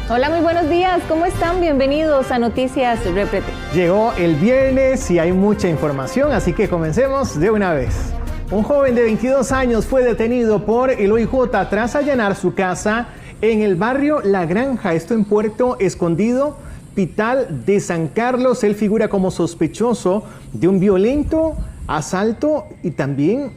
Hola, muy buenos días. ¿Cómo están? Bienvenidos a Noticias Reprete. Llegó el viernes y hay mucha información, así que comencemos de una vez. Un joven de 22 años fue detenido por el OIJ tras allanar su casa en el barrio La Granja, esto en Puerto Escondido, Pital de San Carlos. Él figura como sospechoso de un violento asalto y también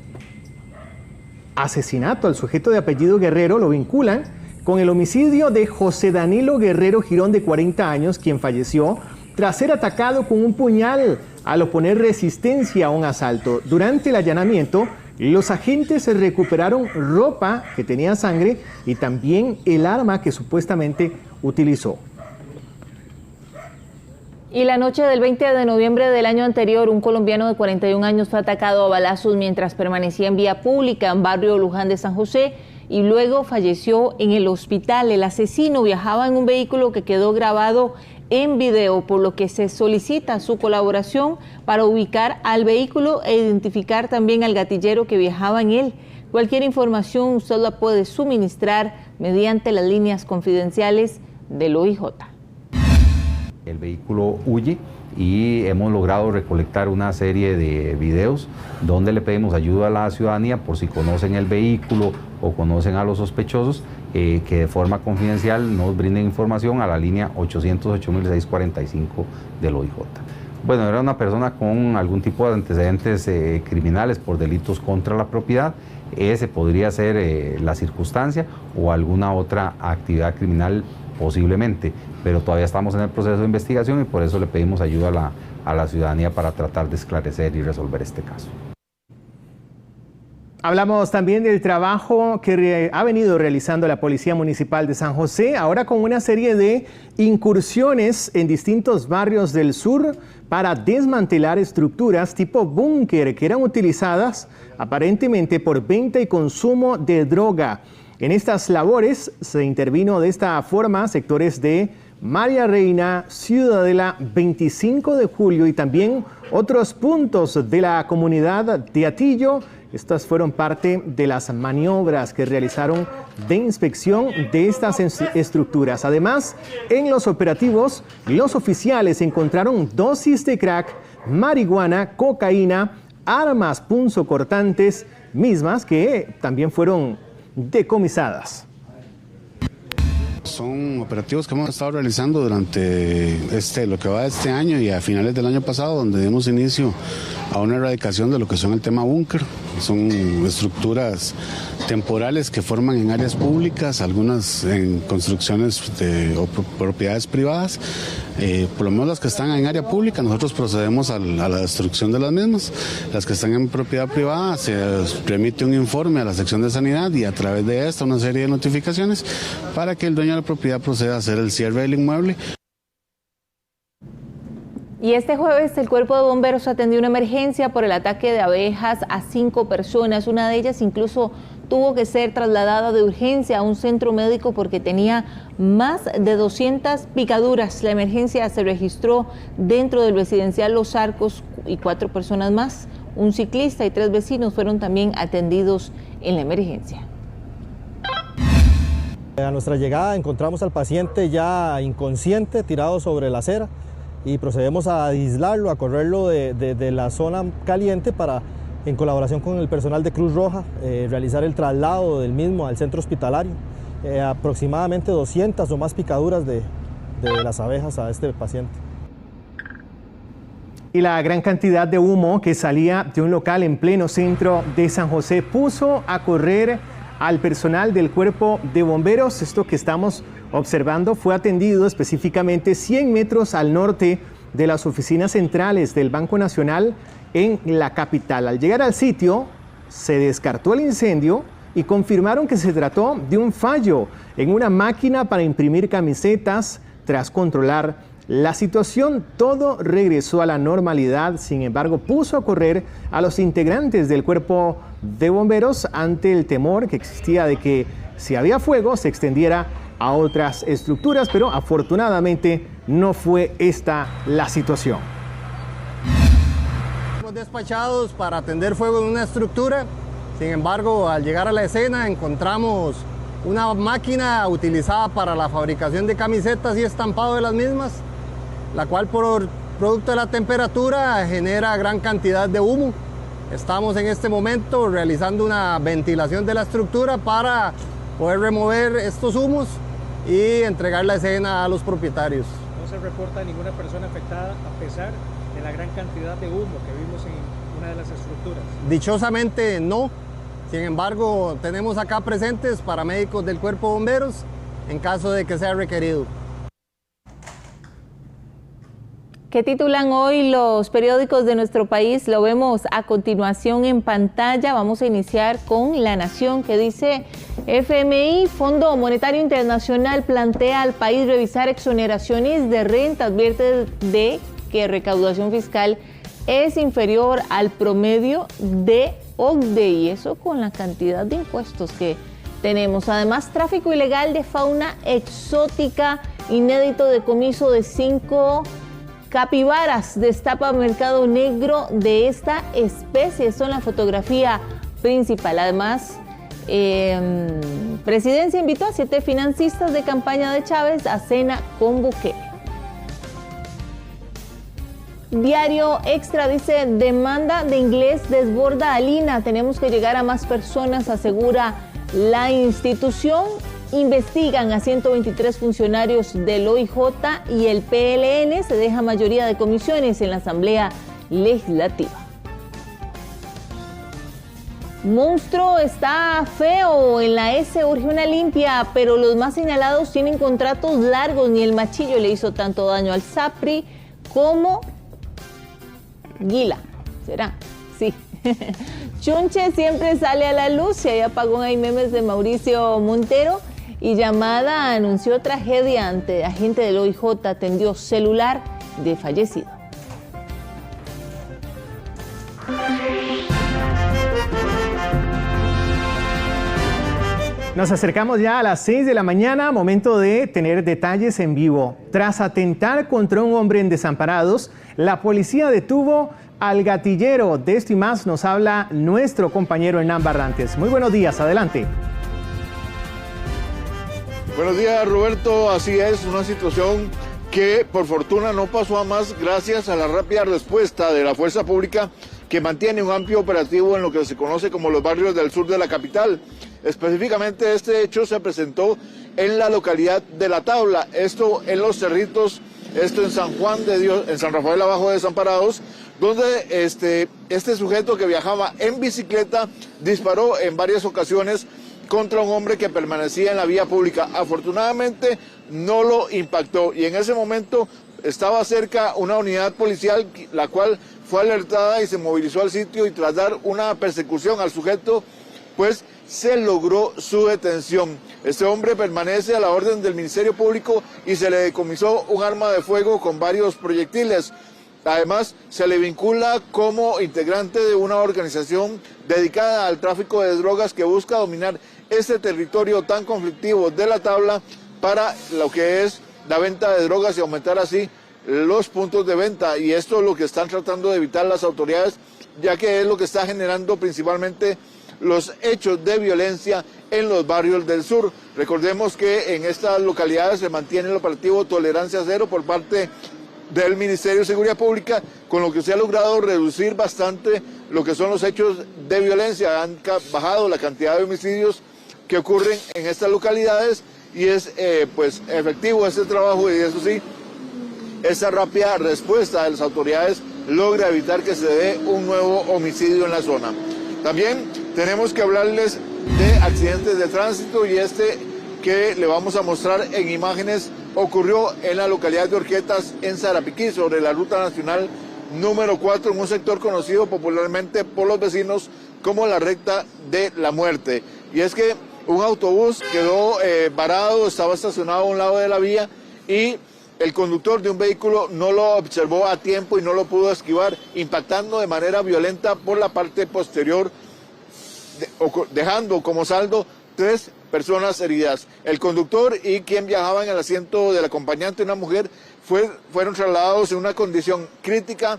asesinato. Al sujeto de apellido Guerrero lo vinculan con el homicidio de José Danilo Guerrero Girón, de 40 años, quien falleció tras ser atacado con un puñal al oponer resistencia a un asalto. Durante el allanamiento, los agentes recuperaron ropa que tenía sangre y también el arma que supuestamente utilizó. Y la noche del 20 de noviembre del año anterior, un colombiano de 41 años fue atacado a balazos mientras permanecía en vía pública en barrio Luján de San José y luego falleció en el hospital. El asesino viajaba en un vehículo que quedó grabado en video, por lo que se solicita su colaboración para ubicar al vehículo e identificar también al gatillero que viajaba en él. Cualquier información usted la puede suministrar mediante las líneas confidenciales del OIJ. El vehículo huye y hemos logrado recolectar una serie de videos donde le pedimos ayuda a la ciudadanía por si conocen el vehículo o conocen a los sospechosos, que de forma confidencial nos brinden información a la línea 808.645 del OIJ. Bueno, era una persona con algún tipo de antecedentes criminales por delitos contra la propiedad. Ese podría ser la circunstancia o alguna otra actividad criminal posiblemente, pero todavía estamos en el proceso de investigación y por eso le pedimos ayuda a la ciudadanía para tratar de esclarecer y resolver este caso. Hablamos también del trabajo que ha venido realizando la Policía Municipal de San José, ahora con una serie de incursiones en distintos barrios del sur para desmantelar estructuras tipo búnker que eran utilizadas aparentemente por venta y consumo de droga. En estas labores se intervino de esta forma sectores de María Reina, Ciudadela, 25 de Julio y también otros puntos de la comunidad de Atillo. Estas fueron parte de las maniobras que realizaron de inspección de estas estructuras. Además, en los operativos, los oficiales encontraron dosis de crack, marihuana, cocaína, armas punzocortantes, mismas que también fueron decomisadas. Son operativos que hemos estado realizando durante lo que va de este año y a finales del año pasado, donde dimos inicio a una erradicación de lo que son el tema búnker. Son estructuras temporales que forman en áreas públicas, algunas en construcciones o propiedades privadas. Por lo menos las que están en área pública, nosotros procedemos a la destrucción de las mismas. Las que están en propiedad privada, se remite un informe a la sección de sanidad y a través de esta una serie de notificaciones para que el dueño de la propiedad proceda a hacer el cierre del inmueble. Y este jueves el Cuerpo de Bomberos atendió una emergencia por el ataque de abejas a 5 personas. Una de ellas incluso tuvo que ser trasladada de urgencia a un centro médico porque tenía más de 200 picaduras. La emergencia se registró dentro del residencial Los Arcos y 4 personas más. Un ciclista y 3 vecinos fueron también atendidos en la emergencia. A nuestra llegada encontramos al paciente ya inconsciente, tirado sobre la acera, y procedemos a aislarlo, a correrlo de la zona caliente para, en colaboración con el personal de Cruz Roja, realizar el traslado del mismo al centro hospitalario. Aproximadamente 200 o más picaduras de las abejas a este paciente. Y la gran cantidad de humo que salía de un local en pleno centro de San José puso a correr al personal del Cuerpo de Bomberos. Esto que estamos observando fue atendido específicamente 100 metros al norte de las oficinas centrales del Banco Nacional en la capital. Al llegar al sitio, se descartó el incendio y confirmaron que se trató de un fallo en una máquina para imprimir camisetas. Tras controlar la situación, todo regresó a la normalidad. Sin embargo, puso a correr a los integrantes del Cuerpo de Bomberos ante el temor que existía de que si había fuego se extendiera a otras estructuras, pero afortunadamente no fue esta la situación. Fuimos despachados para atender fuego en una estructura. Sin embargo, al llegar a la escena encontramos una máquina utilizada para la fabricación de camisetas y estampado de las mismas, la cual por producto de la temperatura genera gran cantidad de humo. Estamos en este momento realizando una ventilación de la estructura para poder remover estos humos y entregar la escena a los propietarios. No se reporta ninguna persona afectada a pesar de la gran cantidad de humo que vimos en una de las estructuras. Dichosamente no. Sin embargo, tenemos acá presentes paramédicos del Cuerpo de Bomberos en caso de que sea requerido. ¿Qué titulan hoy los periódicos de nuestro país? Lo vemos a continuación en pantalla. Vamos a iniciar con La Nación, que dice: FMI, Fondo Monetario Internacional, plantea al país revisar exoneraciones de renta. Advierte de que recaudación fiscal es inferior al promedio de OCDE, y eso con la cantidad de impuestos que tenemos. Además, tráfico ilegal de fauna exótica, inédito decomiso de 5 capibaras, destapa mercado negro de esta especie. Esto en la fotografía principal. Además, Presidencia invitó a 7 financistas de campaña de Chávez a cena con Bukele. Diario Extra dice: demanda de inglés desborda a Lina. Tenemos que llegar a más personas, asegura la institución. Investigan a 123 funcionarios del OIJ y el PLN se deja mayoría de comisiones en la Asamblea Legislativa. Monstruo está feo, en la S urge una limpia, pero los más señalados tienen contratos largos. Ni el Machillo le hizo tanto daño al SAPRI como Guila. ¿Será? Sí. Chunche siempre sale a la luz. Si hay apagón, hay memes de Mauricio Montero. Y Llamada anunció tragedia ante agente del OIJ, atendió celular de fallecido. Nos acercamos ya a las 6 de la mañana, momento de tener detalles en vivo. Tras atentar contra un hombre en Desamparados, la policía detuvo al gatillero. De esto y más nos habla nuestro compañero Hernán Barrantes. Muy buenos días, adelante. Buenos días, Roberto. Así es, una situación que por fortuna no pasó a más gracias a la rápida respuesta de la fuerza pública, que mantiene un amplio operativo en lo que se conoce como los barrios del sur de la capital. Específicamente este hecho se presentó en la localidad de La Tabla, esto en Los Cerritos, esto en San Juan de Dios, en San Rafael Abajo de Desamparados, donde este sujeto que viajaba en bicicleta disparó en varias ocasiones contra un hombre que permanecía en la vía pública. Afortunadamente no lo impactó y en ese momento estaba cerca una unidad policial, la cual fue alertada y se movilizó al sitio, y tras dar una persecución al sujeto, pues se logró su detención. Este hombre permanece a la orden del Ministerio Público y se le decomisó un arma de fuego con varios proyectiles. Además, se le vincula como integrante de una organización dedicada al tráfico de drogas que busca dominar este territorio tan conflictivo de La Tabla para lo que es la venta de drogas y aumentar así los puntos de venta. Y esto es lo que están tratando de evitar las autoridades, ya que es lo que está generando principalmente los hechos de violencia en los barrios del sur. Recordemos que en estas localidades se mantiene el operativo Tolerancia Cero por parte del Ministerio de Seguridad Pública, con lo que se ha logrado reducir bastante lo que son los hechos de violencia. Han bajado la cantidad de homicidios que ocurren en estas localidades y es pues efectivo este trabajo, y eso sí, esa rápida respuesta de las autoridades logra evitar que se dé un nuevo homicidio en la zona. También tenemos que hablarles de accidentes de tránsito, y que le vamos a mostrar en imágenes ocurrió en la localidad de Orquetas, en Sarapiquí, sobre la ruta nacional número 4, en un sector conocido popularmente por los vecinos como la recta de la muerte. Y es que un autobús quedó varado, estaba estacionado a un lado de la vía, y el conductor de un vehículo no lo observó a tiempo y no lo pudo esquivar, impactando de manera violenta por la parte posterior, dejando como saldo 3 personas heridas. El conductor y quien viajaba en el asiento del acompañante, una mujer, fueron trasladados en una condición crítica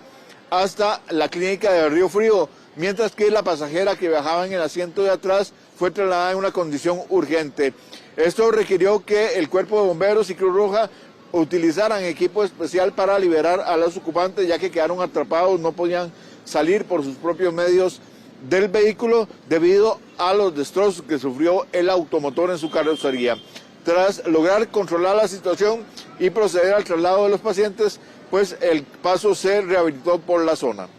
hasta la clínica de Río Frío, mientras que la pasajera que viajaba en el asiento de atrás fue trasladada en una condición urgente. Esto requirió que el Cuerpo de Bomberos y Cruz Roja utilizaran equipo especial para liberar a los ocupantes, ya que quedaron atrapados, no podían salir por sus propios medios del vehículo debido a los destrozos que sufrió el automotor en su carrocería. Tras lograr controlar la situación y proceder al traslado de los pacientes, pues el paso se rehabilitó por la zona.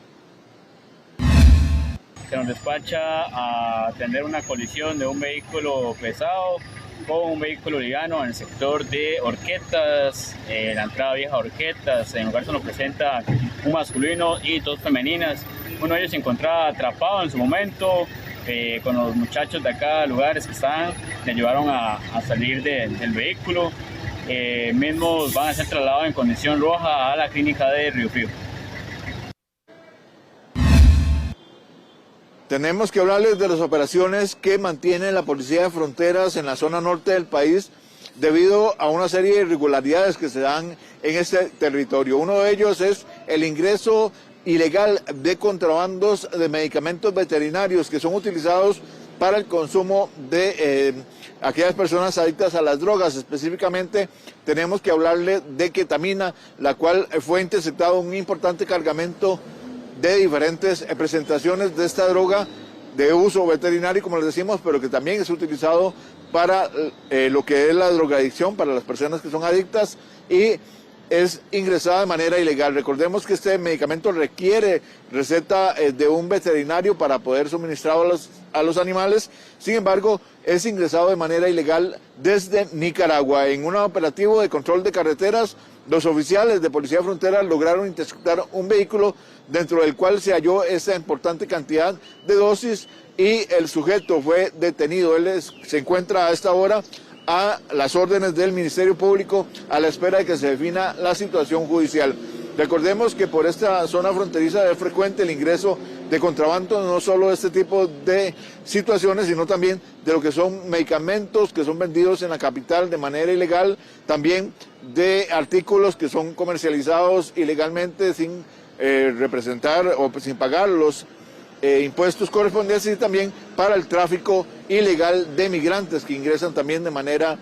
Se nos despacha a atender una colisión de un vehículo pesado con un vehículo liviano en el sector de Horquetas, la entrada vieja Horquetas. En el lugar se nos presenta un masculino y dos femeninas. Uno de ellos se encontraba atrapado en su momento, con los muchachos de acá, lugares que estaban, le ayudaron a salir del vehículo. Mismos van a ser trasladados en condición roja a la clínica de Río Frío. Tenemos que hablarles de las operaciones que mantiene la Policía de Fronteras en la zona norte del país debido a una serie de irregularidades que se dan en este territorio. Uno de ellos es el ingreso ilegal de contrabandos de medicamentos veterinarios que son utilizados para el consumo de aquellas personas adictas a las drogas. Específicamente tenemos que hablarle de ketamina, la cual fue interceptado un importante cargamento de diferentes presentaciones de esta droga de uso veterinario, como les decimos, pero que también es utilizado para lo que es la drogadicción, para las personas que son adictas, y es ingresada de manera ilegal. Recordemos que este medicamento requiere receta de un veterinario para poder suministrarlo a los animales. Sin embargo, es ingresado de manera ilegal desde Nicaragua. En un operativo de control de carreteras, los oficiales de Policía de Fronteras lograron interceptar un vehículo dentro del cual se halló esa importante cantidad de dosis y el sujeto fue detenido. Él se encuentra a esta hora a las órdenes del Ministerio Público a la espera de que se defina la situación judicial. Recordemos que por esta zona fronteriza es frecuente el ingreso de contrabando, no solo de este tipo de situaciones, sino también de lo que son medicamentos que son vendidos en la capital de manera ilegal, también de artículos que son comercializados ilegalmente sin representar o sin pagar los impuestos correspondientes, y también para el tráfico ilegal de migrantes que ingresan también de manera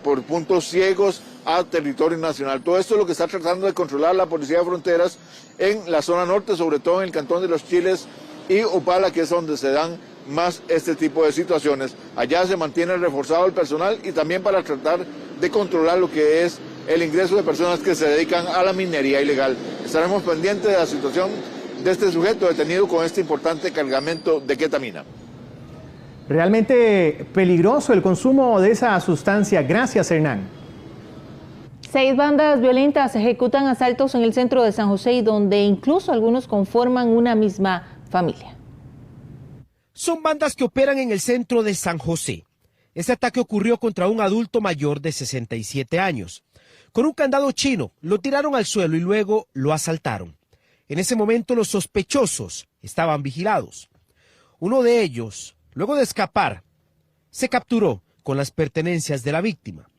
por puntos ciegos a territorio nacional. Todo esto es lo que está tratando de controlar la Policía de Fronteras en la zona norte, sobre todo en el cantón de Los Chiles y Upala, que es donde se dan más este tipo de situaciones. Allá se mantiene reforzado el personal y también para tratar de controlar lo que es el ingreso de personas que se dedican a la minería ilegal. Estaremos pendientes de la situación de este sujeto detenido con este importante cargamento de ketamina. Realmente peligroso el consumo de esa sustancia. Gracias, Hernán. 6 bandas violentas ejecutan asaltos en el centro de San José, y donde incluso algunos conforman una misma familia. Son bandas que operan en el centro de San José. Ese ataque ocurrió contra un adulto mayor de 67 años. Con un candado chino lo tiraron al suelo y luego lo asaltaron. En ese momento los sospechosos estaban vigilados. Uno de ellos, luego de escapar, se capturó con las pertenencias de la víctima.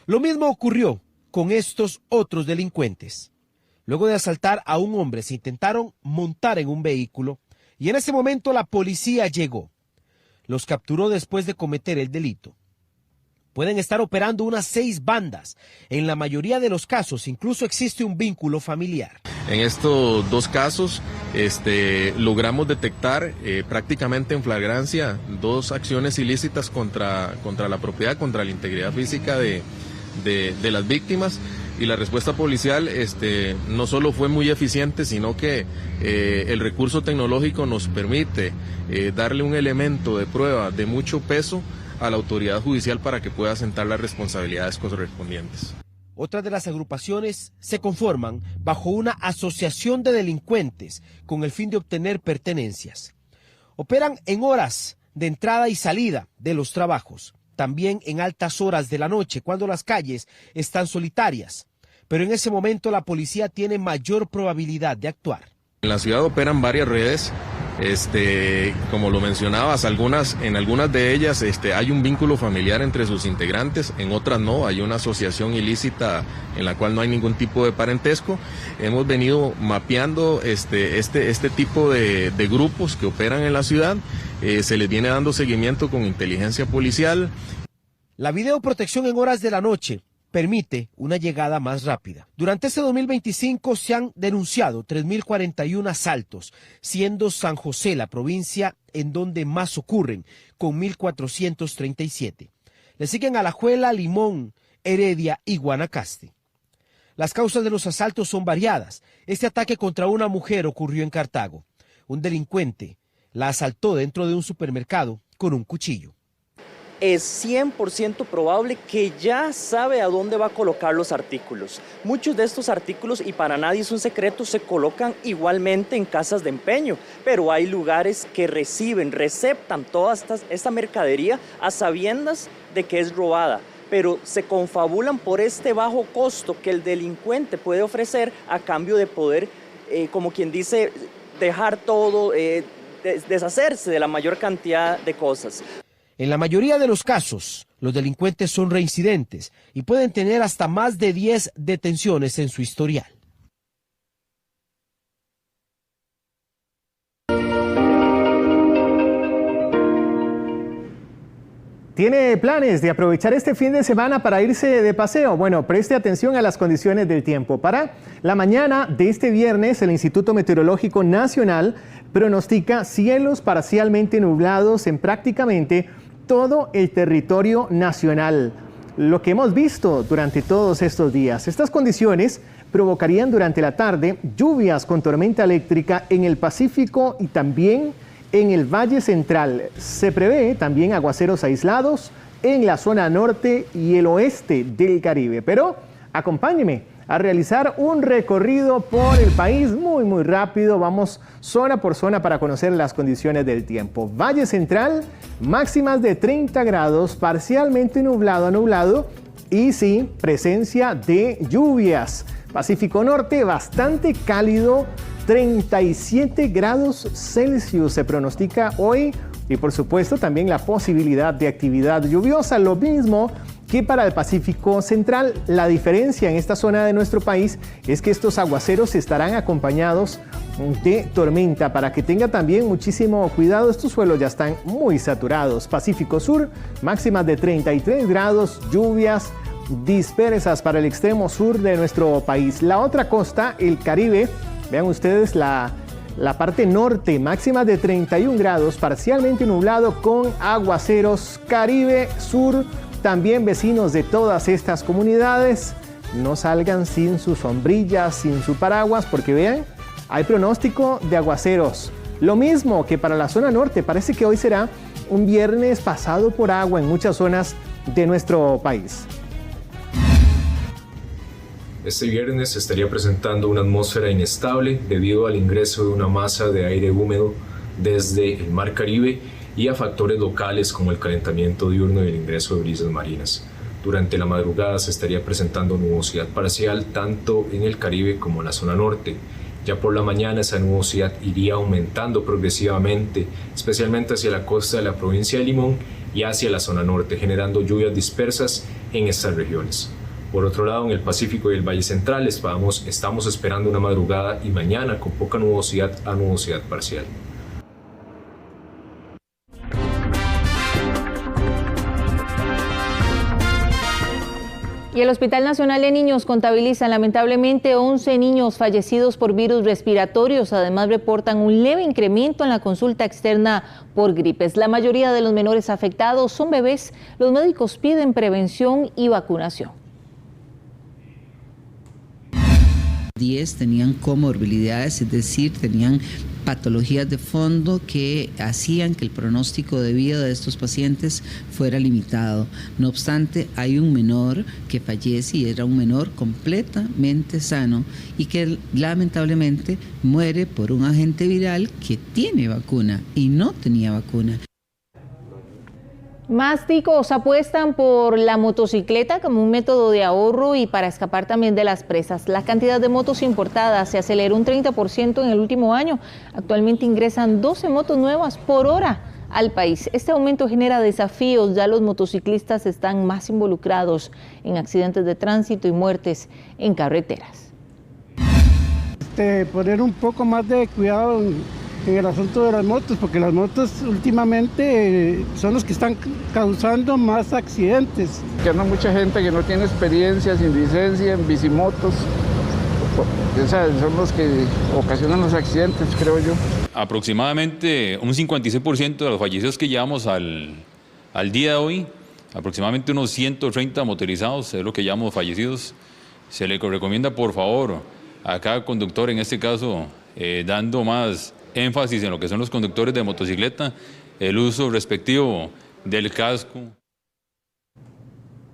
Lo mismo ocurrió con estos otros delincuentes. Luego de asaltar a un hombre, se intentaron montar en un vehículo y en ese momento la policía llegó. Los capturó después de cometer el delito. Pueden estar operando unas 6 bandas. En la mayoría de los casos incluso existe un vínculo familiar. En estos 2 casos logramos detectar prácticamente en flagrancia 2 acciones ilícitas contra la propiedad, contra la integridad física de las víctimas, y la respuesta policial no solo fue muy eficiente, sino que el recurso tecnológico nos permite darle un elemento de prueba de mucho peso a la autoridad judicial para que pueda asentar las responsabilidades correspondientes. Otras de las agrupaciones se conforman bajo una asociación de delincuentes con el fin de obtener pertenencias. Operan en horas de entrada y salida de los trabajos, también en altas horas de la noche cuando las calles están solitarias, pero en ese momento la policía tiene mayor probabilidad de actuar. En la ciudad operan varias redes Como lo mencionabas, en algunas de ellas hay un vínculo familiar entre sus integrantes, en otras no, hay una asociación ilícita en la cual no hay ningún tipo de parentesco. Hemos venido mapeando este tipo de grupos que operan en la ciudad, se les viene dando seguimiento con inteligencia policial. La videoprotección en horas de la noche permite una llegada más rápida. Durante este 2025 se han denunciado 3.041 asaltos, siendo San José la provincia en donde más ocurren, con 1.437. Le siguen Alajuela, Limón, Heredia y Guanacaste. Las causas de los asaltos son variadas. Este ataque contra una mujer ocurrió en Cartago. Un delincuente la asaltó dentro de un supermercado con un cuchillo. Es 100% probable que ya sabe a dónde va a colocar los artículos. Muchos de estos artículos, y para nadie es un secreto, se colocan igualmente en casas de empeño, pero hay lugares que receptan toda esta mercadería a sabiendas de que es robada, pero se confabulan por este bajo costo que el delincuente puede ofrecer a cambio de poder, como quien dice, dejar todo, deshacerse de la mayor cantidad de cosas. En la mayoría de los casos, los delincuentes son reincidentes y pueden tener hasta más de 10 detenciones en su historial. ¿Tiene planes de aprovechar este fin de semana para irse de paseo? Bueno, preste atención a las condiciones del tiempo. Para la mañana de este viernes, el Instituto Meteorológico Nacional pronostica cielos parcialmente nublados en prácticamente todo el territorio nacional. Lo que hemos visto durante todos estos días. Estas condiciones provocarían durante la tarde lluvias con tormenta eléctrica en el Pacífico y también en el Valle Central. Se prevé también aguaceros aislados en la zona norte y el oeste del Caribe. Pero acompáñeme a realizar un recorrido por el país muy rápido. Vamos zona por zona para conocer las condiciones del tiempo. Valle Central, máximas de 30 grados, parcialmente nublado a nublado y sí, presencia de lluvias. Pacífico Norte, bastante cálido, 37 grados Celsius se pronostica hoy y por supuesto también la posibilidad de actividad lluviosa, lo mismo que para el Pacífico Central. La diferencia en esta zona de nuestro país es que estos aguaceros estarán acompañados de tormenta. Para que tenga también muchísimo cuidado, estos suelos ya están muy saturados. Pacífico Sur, máximas de 33 grados, lluvias dispersas para el extremo sur de nuestro país. La otra costa, el Caribe, vean ustedes la parte norte, máximas de 31 grados, parcialmente nublado con aguaceros. Caribe Sur, también vecinos de todas estas comunidades, no salgan sin sus sombrillas, sin su paraguas, porque vean, hay pronóstico de aguaceros. Lo mismo que para la zona norte, parece que hoy será un viernes pasado por agua en muchas zonas de nuestro país. Este viernes se estaría presentando una atmósfera inestable debido al ingreso de una masa de aire húmedo desde el Mar Caribe y a factores locales como el calentamiento diurno y el ingreso de brisas marinas. Durante la madrugada se estaría presentando nubosidad parcial tanto en el Caribe como en la zona norte. Ya por la mañana esa nubosidad iría aumentando progresivamente, especialmente hacia la costa de la provincia de Limón y hacia la zona norte, generando lluvias dispersas en estas regiones. Por otro lado, en el Pacífico y el Valle Central estamos esperando una madrugada y mañana con poca nubosidad a nubosidad parcial. Y el Hospital Nacional de Niños contabiliza lamentablemente 11 niños fallecidos por virus respiratorios. Además, reportan un leve incremento en la consulta externa por gripes. La mayoría de los menores afectados son bebés. Los médicos piden prevención y vacunación. 10 tenían comorbilidades, es decir, tenían patologías de fondo que hacían que el pronóstico de vida de estos pacientes fuera limitado. No obstante, hay un menor que fallece y era un menor completamente sano y que lamentablemente muere por un agente viral que tiene vacuna y no tenía vacuna. Más ticos apuestan por la motocicleta como un método de ahorro y para escapar también de las presas. La cantidad de motos importadas se aceleró un 30% en el último año. Actualmente ingresan 12 motos nuevas por hora al país. Este aumento genera desafíos, ya los motociclistas están más involucrados en accidentes de tránsito y muertes en carreteras. Poner un poco más de cuidado en el asunto de las motos, porque las motos últimamente son los que están causando más accidentes. Que anda mucha gente que no tiene experiencia, sin licencia, en bicimotos. Son los que ocasionan los accidentes, creo yo. Aproximadamente un 56% de los fallecidos que llevamos al día de hoy, aproximadamente unos 130 motorizados es lo que llamamos fallecidos. Se le recomienda, por favor, a cada conductor, en este caso, dando más énfasis en lo que son los conductores de motocicleta, el uso respectivo del casco.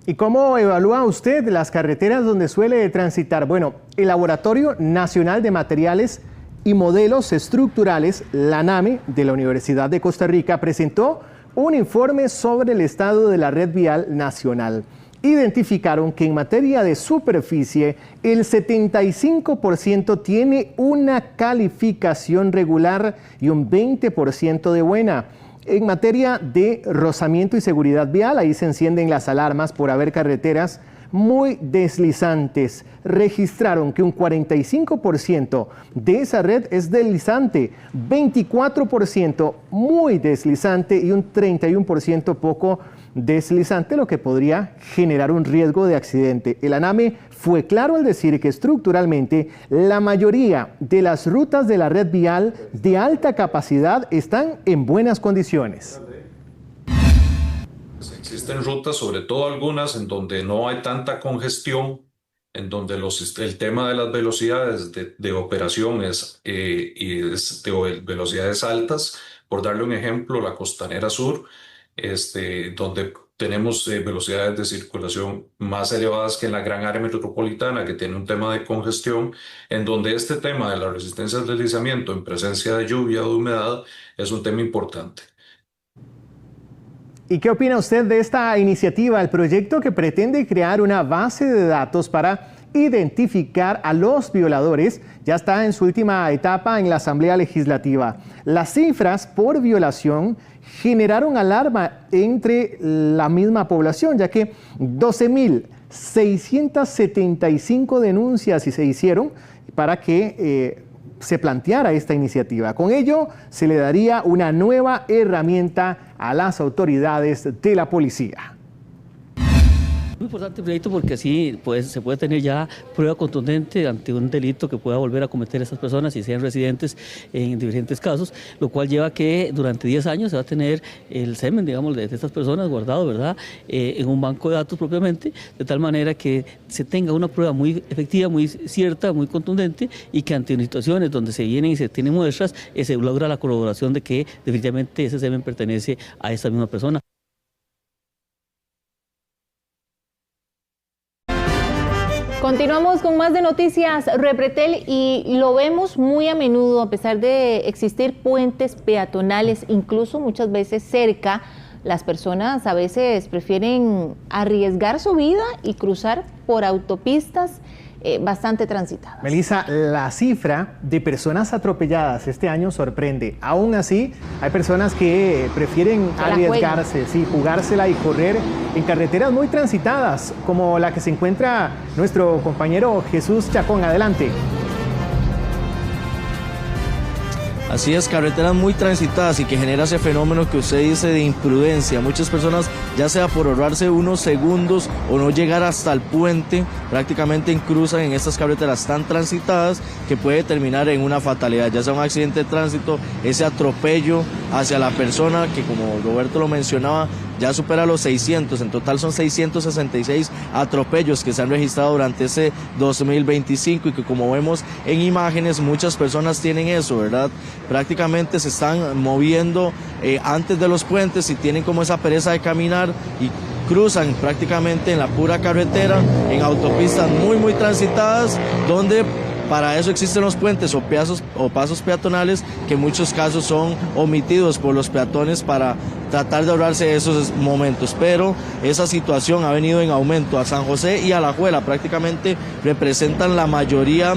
¿Y cómo evalúa usted las carreteras donde suele transitar? Bueno, el Laboratorio Nacional de Materiales y Modelos Estructurales, la NAME, de la Universidad de Costa Rica, presentó un informe sobre el estado de la red vial nacional. Identificaron que en materia de superficie, el 75% tiene una calificación regular y un 20% de buena. En materia de rozamiento y seguridad vial, ahí se encienden las alarmas por haber carreteras muy deslizantes. Registraron que un 45% de esa red es deslizante, 24% muy deslizante y un 31% poco deslizante, lo que podría generar un riesgo de accidente. El ANAME fue claro al decir que estructuralmente la mayoría de las rutas de la red vial de alta capacidad están en buenas condiciones. Existen rutas, sobre todo algunas, en donde no hay tanta congestión, en donde el tema de las velocidades de operaciones y de velocidades altas, por darle un ejemplo, la Costanera Sur, donde tenemos velocidades de circulación más elevadas que en la gran área metropolitana, que tiene un tema de congestión, en donde este tema de la resistencia al deslizamiento en presencia de lluvia o de humedad es un tema importante. ¿Y qué opina usted de esta iniciativa, el proyecto que pretende crear una base de datos para identificar a los violadores? Ya está en su última etapa en la Asamblea Legislativa. Las cifras por violación generaron alarma entre la misma población, ya que 12.675 denuncias se hicieron para que se planteara esta iniciativa. Con ello, se le daría una nueva herramienta a las autoridades de la policía. Muy importante el proyecto porque así se puede tener ya prueba contundente ante un delito que pueda volver a cometer estas personas y sean residentes en diferentes casos, lo cual lleva a que durante 10 años se va a tener el semen, digamos, de estas personas guardado, ¿verdad?, en un banco de datos propiamente, de tal manera que se tenga una prueba muy efectiva, muy cierta, muy contundente y que ante situaciones donde se vienen y se tienen muestras, se logra la corroboración de que definitivamente ese semen pertenece a esa misma persona. Continuamos con más de noticias Repretel y lo vemos muy a menudo, a pesar de existir puentes peatonales, incluso muchas veces cerca, las personas a veces prefieren arriesgar su vida y cruzar por autopistas bastante transitadas. Melissa, la cifra de personas atropelladas este año sorprende. Aún así, hay personas que prefieren arriesgarse, sí, jugársela y correr en carreteras muy transitadas, como la que se encuentra nuestro compañero Jesús Chacón. Adelante. Así es, carreteras muy transitadas y que genera ese fenómeno que usted dice de imprudencia. Muchas personas, ya sea por ahorrarse unos segundos o no llegar hasta el puente, prácticamente cruzan en estas carreteras tan transitadas que puede terminar en una fatalidad, ya sea un accidente de tránsito, ese atropello hacia la persona que, como Roberto lo mencionaba, ya supera los 600, en total son 666 atropellos que se han registrado durante ese 2025 y que, como vemos en imágenes, muchas personas tienen eso, ¿verdad? Prácticamente se están moviendo antes de los puentes y tienen como esa pereza de caminar y cruzan prácticamente en la pura carretera, en autopistas muy transitadas, donde para eso existen los puentes o pasos peatonales que en muchos casos son omitidos por los peatones para tratar de ahorrarse esos momentos, pero esa situación ha venido en aumento. A San José y Alajuela prácticamente representan la mayoría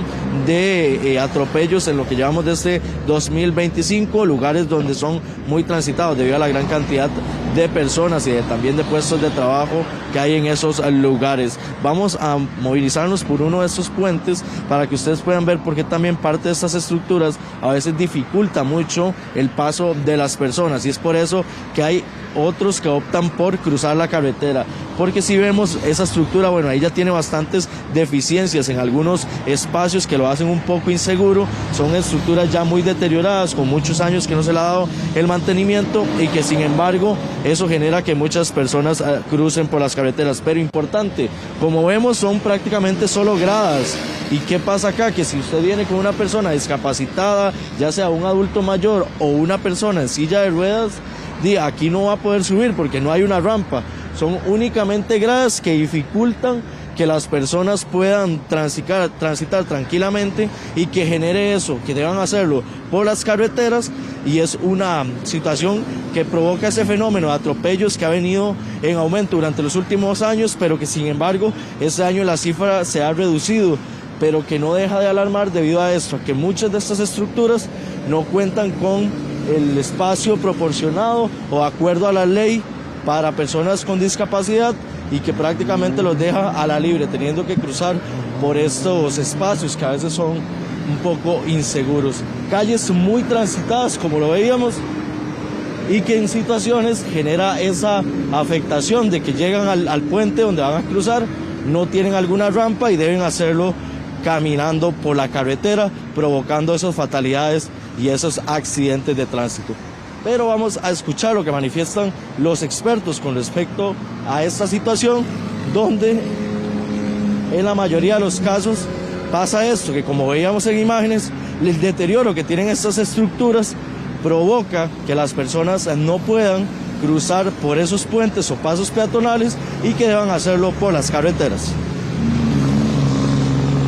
de atropellos en lo que llevamos desde 2025, lugares donde son muy transitados debido a la gran cantidad de personas y también de puestos de trabajo que hay en esos lugares. Vamos a movilizarnos por uno de estos puentes para que ustedes puedan ver por qué también parte de estas estructuras a veces dificulta mucho el paso de las personas, y es por eso que hay otros que optan por cruzar la carretera, porque si vemos esa estructura, bueno, ahí ya tiene bastantes deficiencias en algunos espacios que lo hacen un poco inseguro, son estructuras ya muy deterioradas, con muchos años que no se le ha dado el mantenimiento y que sin embargo eso genera que muchas personas crucen por las carreteras. Pero importante, como vemos son prácticamente solo gradas. ¿Y qué pasa acá? Que si usted viene con una persona discapacitada, ya sea un adulto mayor o una persona en silla de ruedas, aquí no va a poder subir porque no hay una rampa. Son únicamente gradas que dificultan que las personas puedan transitar tranquilamente y que genere eso, que deban hacerlo por las carreteras, y es una situación que provoca ese fenómeno de atropellos que ha venido en aumento durante los últimos años, pero que sin embargo este año la cifra se ha reducido, pero que no deja de alarmar debido a esto, que muchas de estas estructuras no cuentan con el espacio proporcionado o de acuerdo a la ley para personas con discapacidad, y que prácticamente los deja a la libre, teniendo que cruzar por estos espacios que a veces son un poco inseguros. Calles muy transitadas, como lo veíamos, y que en situaciones genera esa afectación de que llegan al puente donde van a cruzar, no tienen alguna rampa y deben hacerlo caminando por la carretera, provocando esas fatalidades y esos accidentes de tránsito. Pero vamos a escuchar lo que manifiestan los expertos con respecto a esta situación, donde en la mayoría de los casos pasa esto, que como veíamos en imágenes, el deterioro que tienen estas estructuras provoca que las personas no puedan cruzar por esos puentes o pasos peatonales y que deban hacerlo por las carreteras.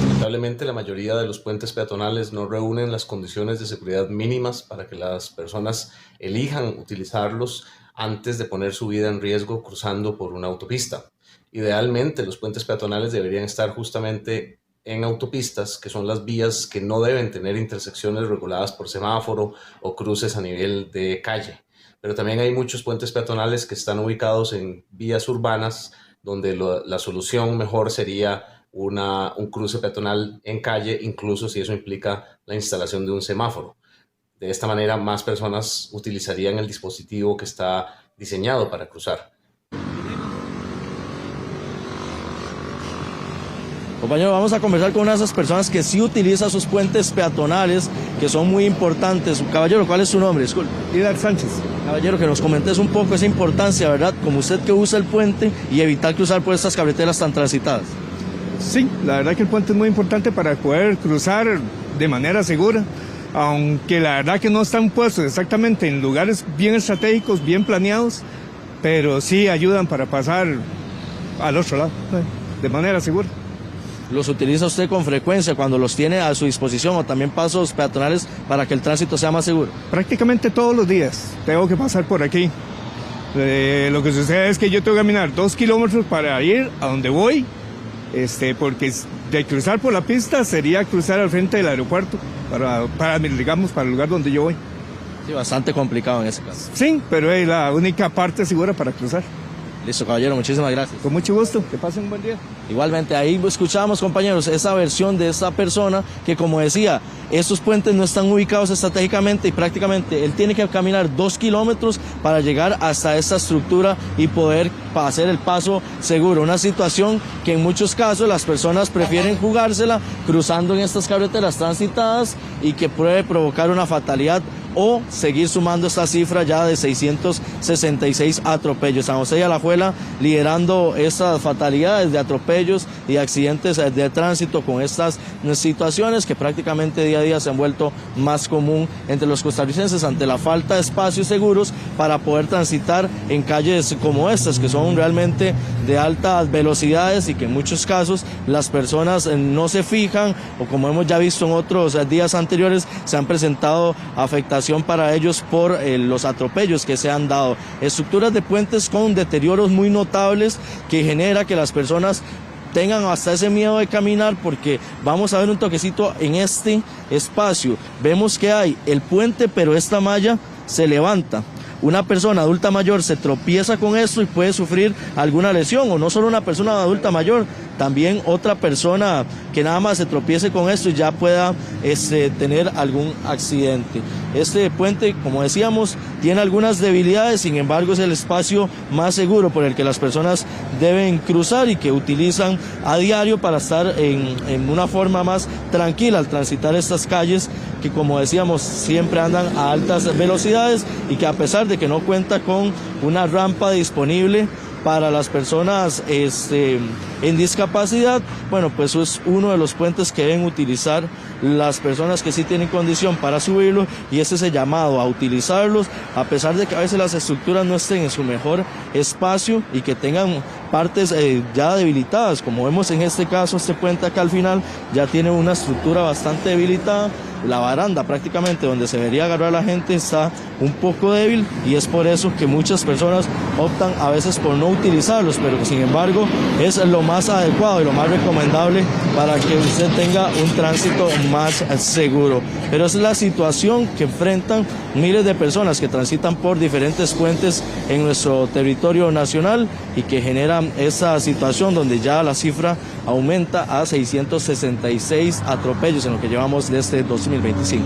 Lamentablemente, la mayoría de los puentes peatonales no reúnen las condiciones de seguridad mínimas para que las personas elijan utilizarlos antes de poner su vida en riesgo cruzando por una autopista. Idealmente, los puentes peatonales deberían estar justamente en autopistas, que son las vías que no deben tener intersecciones reguladas por semáforo o cruces a nivel de calle. Pero también hay muchos puentes peatonales que están ubicados en vías urbanas, donde la solución mejor sería un cruce peatonal en calle, incluso si eso implica la instalación de un semáforo. De esta manera, más personas utilizarían el dispositivo que está diseñado para cruzar. Compañero, vamos a conversar con una de esas personas que sí utiliza sus puentes peatonales, que son muy importantes. Caballero, ¿cuál es su nombre? Disculpe. Hidar Sánchez. Caballero, que nos comentes un poco esa importancia, ¿verdad? Como usted que usa el puente y evitar cruzar por estas carreteras tan transitadas. Sí, la verdad que el puente es muy importante para poder cruzar de manera segura, aunque la verdad que no están puestos exactamente en lugares bien estratégicos, bien planeados, pero sí ayudan para pasar al otro lado, de manera segura. ¿Los utiliza usted con frecuencia cuando los tiene a su disposición, o también pasos peatonales para que el tránsito sea más seguro? Prácticamente todos los días tengo que pasar por aquí. Lo que sucede es que yo tengo que caminar 2 kilómetros para ir a donde voy, porque de cruzar por la pista sería cruzar al frente del aeropuerto para el lugar donde yo voy. Sí, bastante complicado en ese caso. Sí, pero es la única parte segura para cruzar. Listo, caballero, muchísimas gracias. Con mucho gusto, que pasen un buen día. Igualmente, ahí escuchamos, compañeros, esa versión de esta persona que, como decía, estos puentes no están ubicados estratégicamente y prácticamente él tiene que caminar 2 kilómetros para llegar hasta esta estructura y poder hacer el paso seguro. Una situación que en muchos casos las personas prefieren jugársela cruzando en estas carreteras transitadas y que puede provocar una fatalidad o seguir sumando esta cifra ya de 666 atropellos. San José y Alajuela liderando estas fatalidades de atropellos y accidentes de tránsito con estas situaciones que prácticamente día a día se han vuelto más común entre los costarricenses ante la falta de espacios seguros para poder transitar en calles como estas, que son realmente de altas velocidades y que en muchos casos las personas no se fijan, o como hemos ya visto en otros días anteriores, se han presentado afectaciones complicación para ellos por los atropellos que se han dado. Estructuras de puentes con deterioros muy notables que genera que las personas tengan hasta ese miedo de caminar, porque vamos a ver un toquecito en este espacio. Vemos que hay el puente, pero esta malla se levanta. Una persona adulta mayor se tropieza con esto y puede sufrir alguna lesión, o no solo una persona adulta mayor, también otra persona que nada más se tropiece con esto y ya pueda tener algún accidente. Este puente, como decíamos, tiene algunas debilidades, sin embargo es el espacio más seguro por el que las personas deben cruzar y que utilizan a diario para estar en una forma más tranquila al transitar estas calles que, como decíamos, siempre andan a altas velocidades y que, a pesar de que no cuenta con una rampa disponible para las personas en discapacidad, bueno, pues es uno de los puentes que deben utilizar las personas que sí tienen condición para subirlo, y ese es el llamado a utilizarlos, a pesar de que a veces las estructuras no estén en su mejor espacio y que tengan partes ya debilitadas, como vemos en este caso. Este puente acá al final ya tiene una estructura bastante debilitada. La baranda prácticamente donde se debería agarrar la gente está un poco débil, y es por eso que muchas personas optan a veces por no utilizarlos, pero que sin embargo es lo más adecuado y lo más recomendable para que usted tenga un tránsito más seguro. Pero esa es la situación que enfrentan miles de personas que transitan por diferentes puentes en nuestro territorio nacional y que generan esa situación donde ya la cifra aumenta a 666 atropellos en lo que llevamos de este 2025.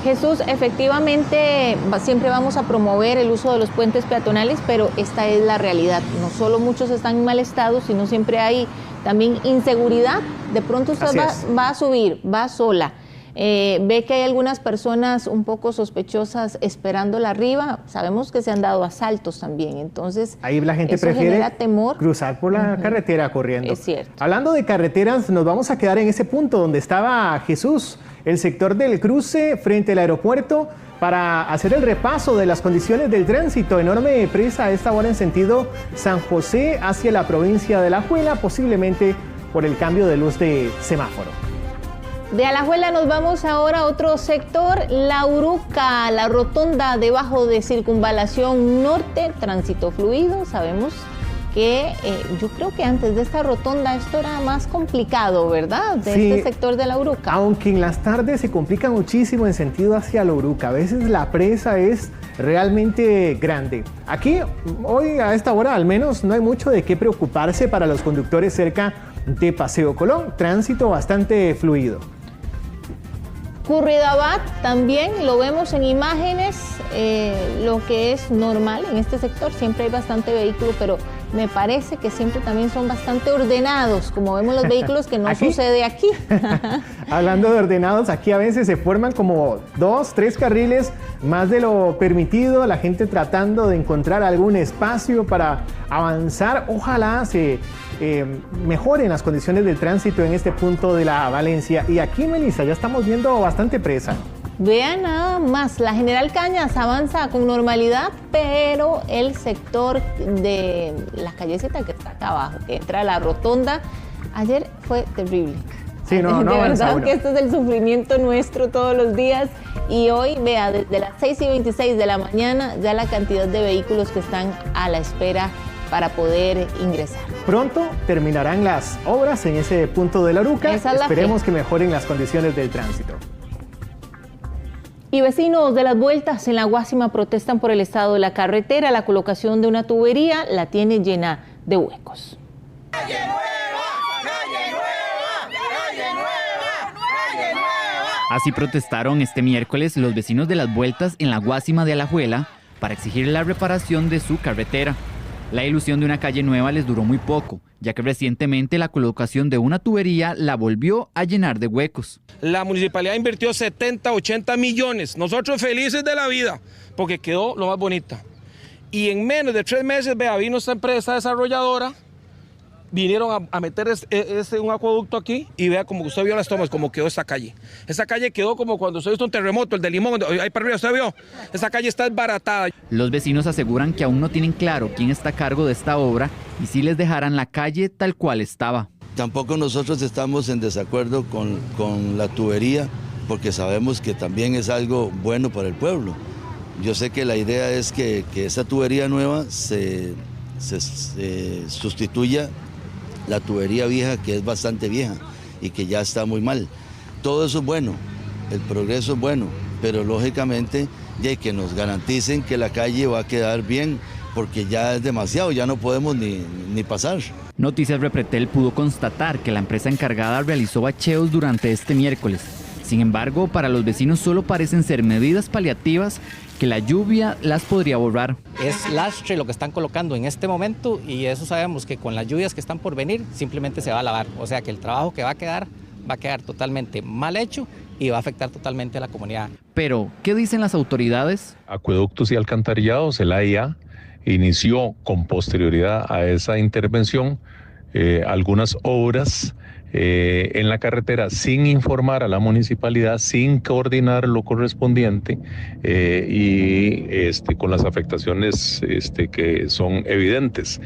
Jesús, efectivamente siempre vamos a promover el uso de los puentes peatonales, pero esta es la realidad. No solo muchos están en mal estado, sino siempre hay también inseguridad. De pronto usted va a subir, va sola. Ve que hay algunas personas un poco sospechosas esperándola arriba. Sabemos que se han dado asaltos también, entonces ahí la gente prefiere cruzar por la carretera corriendo. Es cierto. Hablando de carreteras, nos vamos a quedar en ese punto donde estaba Jesús, el sector del cruce frente al aeropuerto, para hacer el repaso de las condiciones del tránsito. Enorme prisa a esta hora en sentido San José hacia la provincia de Alajuela, posiblemente por el cambio de luz de semáforo. De Alajuela nos vamos ahora a otro sector, La Uruca, la rotonda debajo de Circunvalación Norte, tránsito fluido. Sabemos que yo creo que antes de esta rotonda esto era más complicado, ¿verdad? Este sector de La Uruca. Aunque en las tardes se complica muchísimo en sentido hacia La Uruca. A veces la presa es realmente grande. Aquí, hoy a esta hora al menos, no hay mucho de qué preocuparse para los conductores cerca de Paseo Colón. Tránsito bastante fluido. Curridabat también lo vemos en imágenes, lo que es normal en este sector. Siempre hay bastante vehículo, pero me parece que siempre también son bastante ordenados, como vemos los vehículos, que no sucede aquí. Hablando de ordenados, aquí a veces se forman como 2, 3 carriles más de lo permitido, la gente tratando de encontrar algún espacio para avanzar. Ojalá se mejoren las condiciones del tránsito en este punto de la Valencia. Y aquí, Melissa, ya estamos viendo bastante presa. Vean nada más, la General Cañas avanza con normalidad, pero el sector de la callecita que está acá abajo, que entra a la rotonda, ayer fue terrible. Sí, no, de verdad que esto es el sufrimiento nuestro todos los días. Y hoy, vea, desde las 6:26 de la mañana, ya la cantidad de vehículos que están a la espera para poder ingresar. Pronto terminarán las obras en ese punto de La Uruca. Esperemos que mejoren las condiciones del tránsito. Y vecinos de Las Vueltas en La Guásima protestan por el estado de la carretera. La colocación de una tubería la tiene llena de huecos. ¡Calle nueva! ¡Calle nueva! ¡Calle nueva! ¡Calle nueva! Así protestaron este miércoles los vecinos de Las Vueltas en La Guásima de Alajuela para exigir la reparación de su carretera. La ilusión de una calle nueva les duró muy poco, ya que recientemente la colocación de una tubería la volvió a llenar de huecos. La municipalidad invirtió 70, 80 millones. Nosotros felices de la vida, porque quedó lo más bonita. Y en menos de 3 meses, vea, vino esta empresa desarrolladora, vinieron a meter un acueducto aquí y vea como usted vio las tomas, como quedó esta calle. Esta calle quedó como cuando usted visto un terremoto, el de Limón, ahí para arriba, ¿usted vio? Esta calle está desbaratada. Los vecinos aseguran que aún no tienen claro quién está a cargo de esta obra y si les dejarán la calle tal cual estaba. Tampoco nosotros estamos en desacuerdo con la tubería. porque sabemos que también es algo bueno para el pueblo. Yo sé que la idea es que esta tubería nueva se sustituya la tubería vieja, que es bastante vieja y que ya está muy mal. Todo eso es bueno, el progreso es bueno, pero lógicamente ya que nos garanticen que la calle va a quedar bien, porque ya es demasiado, ya no podemos ni pasar. Noticias Repretel pudo constatar que la empresa encargada realizó bacheos durante este miércoles. Sin embargo, para los vecinos solo parecen ser medidas paliativas que la lluvia las podría borrar. Es lastre lo que están colocando en este momento y eso sabemos que con las lluvias que están por venir simplemente se va a lavar. O sea que el trabajo que va a quedar totalmente mal hecho y va a afectar totalmente a la comunidad. Pero, ¿qué dicen las autoridades? Acueductos y Alcantarillados, el AIA, inició con posterioridad a esa intervención algunas obras en la carretera sin informar a la municipalidad, sin coordinar lo correspondiente y con las afectaciones que son evidentes.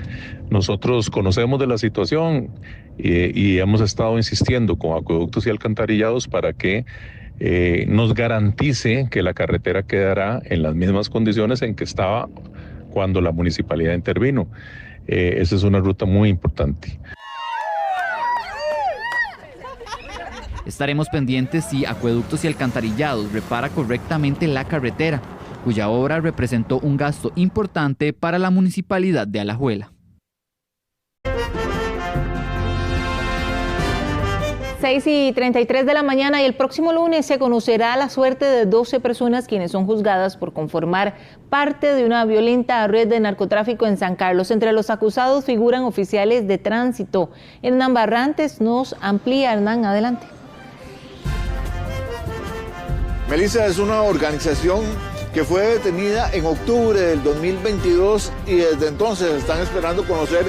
Nosotros conocemos de la situación y hemos estado insistiendo con Acueductos y Alcantarillados para que nos garantice que la carretera quedará en las mismas condiciones en que estaba cuando la municipalidad intervino. Esa es una ruta muy importante. Estaremos pendientes si Acueductos y Alcantarillados repara correctamente la carretera, cuya obra representó un gasto importante para la municipalidad de Alajuela. 6:33 de la mañana y el próximo lunes se conocerá la suerte de 12 personas quienes son juzgadas por conformar parte de una violenta red de narcotráfico en San Carlos. Entre los acusados figuran oficiales de tránsito. Hernán Barrantes nos amplía. Hernán, adelante. Melissa, es una organización que fue detenida en octubre del 2022 y desde entonces están esperando conocer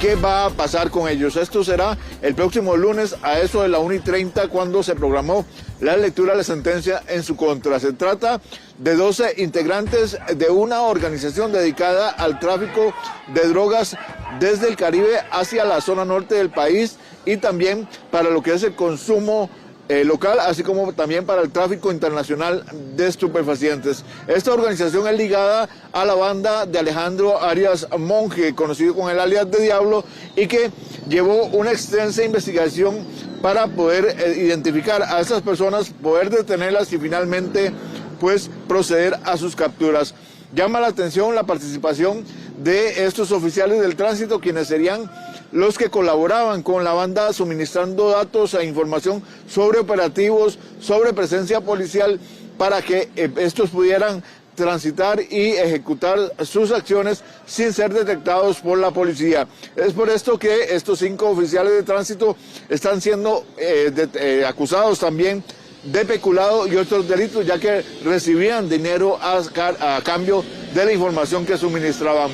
qué va a pasar con ellos. Esto será el próximo lunes a eso de la 1:30 cuando se programó la lectura de la sentencia en su contra. Se trata de 12 integrantes de una organización dedicada al tráfico de drogas desde el Caribe hacia la zona norte del país y también para lo que es el consumo local, así como también para el tráfico internacional de estupefacientes. Esta organización es ligada a la banda de Alejandro Arias Monge, conocido con el alias de Diablo, y que llevó una extensa investigación para poder identificar a estas personas, poder detenerlas y finalmente pues proceder a sus capturas. Llama la atención la participación de estos oficiales del tránsito, quienes serían los que colaboraban con la banda suministrando datos e información sobre operativos, sobre presencia policial, para que estos pudieran transitar y ejecutar sus acciones sin ser detectados por la policía. Es por esto que estos 5 oficiales de tránsito están siendo acusados también de peculado y otros delitos, ya que recibían dinero a cambio de la información que suministraban.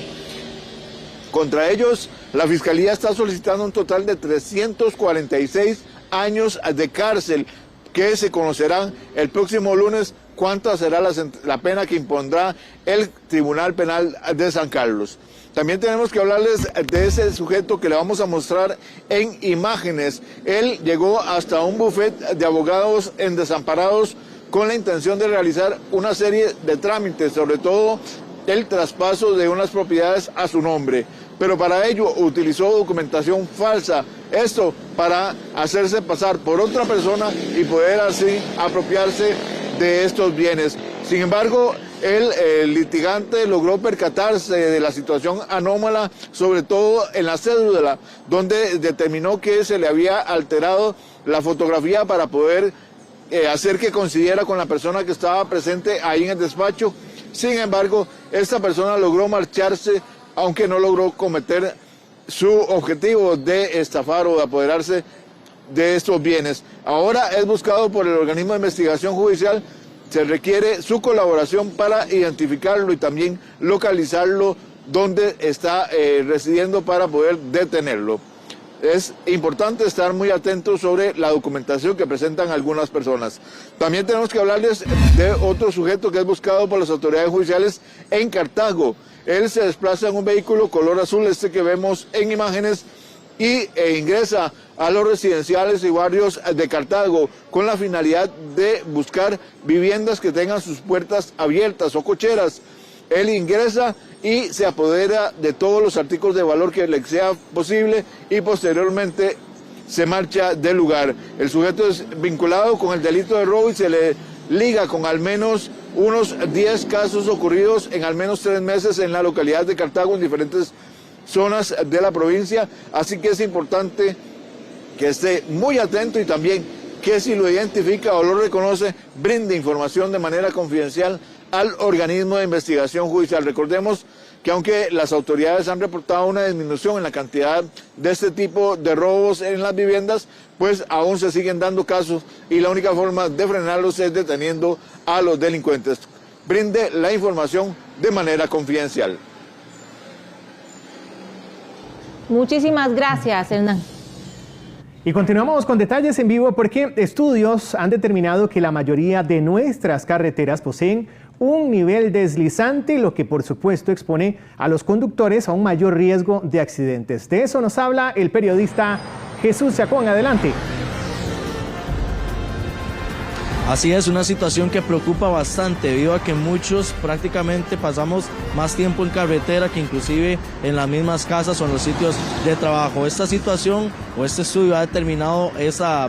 Contra ellos, la Fiscalía está solicitando un total de 346 años de cárcel, que se conocerán el próximo lunes cuánta será la pena que impondrá el Tribunal Penal de San Carlos. También tenemos que hablarles de ese sujeto que le vamos a mostrar en imágenes. Él llegó hasta un bufet de abogados en Desamparados con la intención de realizar una serie de trámites, sobre todo el traspaso de unas propiedades a su nombre. Pero para ello utilizó documentación falsa, esto para hacerse pasar por otra persona y poder así apropiarse de estos bienes. Sin embargo, el litigante logró percatarse de la situación anómala, sobre todo en la cédula, donde determinó que se le había alterado la fotografía para poder hacer que coincidiera con la persona que estaba presente ahí en el despacho. Sin embargo, esta persona logró marcharse, aunque no logró cometer su objetivo de estafar o de apoderarse de estos bienes. Ahora es buscado por el organismo de investigación judicial. Se requiere su colaboración para identificarlo y también localizarlo donde está residiendo para poder detenerlo. Es importante estar muy atentos sobre la documentación que presentan algunas personas. También tenemos que hablarles de otro sujeto que es buscado por las autoridades judiciales en Cartago. Él se desplaza en un vehículo color azul, este que vemos en imágenes, e ingresa a los residenciales y barrios de Cartago con la finalidad de buscar viviendas que tengan sus puertas abiertas o cocheras. Él ingresa y se apodera de todos los artículos de valor que le sea posible y posteriormente se marcha del lugar. El sujeto es vinculado con el delito de robo y se le liga con al menos unos 10 casos ocurridos en al menos 3 meses en la localidad de Cartago, en diferentes zonas de la provincia. Así que es importante que esté muy atento y también que si lo identifica o lo reconoce, brinde información de manera confidencial al organismo de investigación judicial. Recordemos que aunque las autoridades han reportado una disminución en la cantidad de este tipo de robos en las viviendas, pues aún se siguen dando casos y la única forma de frenarlos es deteniendo a los delincuentes. Brinde la información de manera confidencial. Muchísimas gracias, Hernán. Y continuamos con detalles en vivo porque estudios han determinado que la mayoría de nuestras carreteras poseen un nivel deslizante, lo que por supuesto expone a los conductores a un mayor riesgo de accidentes. De eso nos habla el periodista Jesús Chacón. Adelante. Así es, una situación que preocupa bastante debido a que muchos prácticamente pasamos más tiempo en carretera que inclusive en las mismas casas o en los sitios de trabajo. Esta situación o este estudio ha determinado esa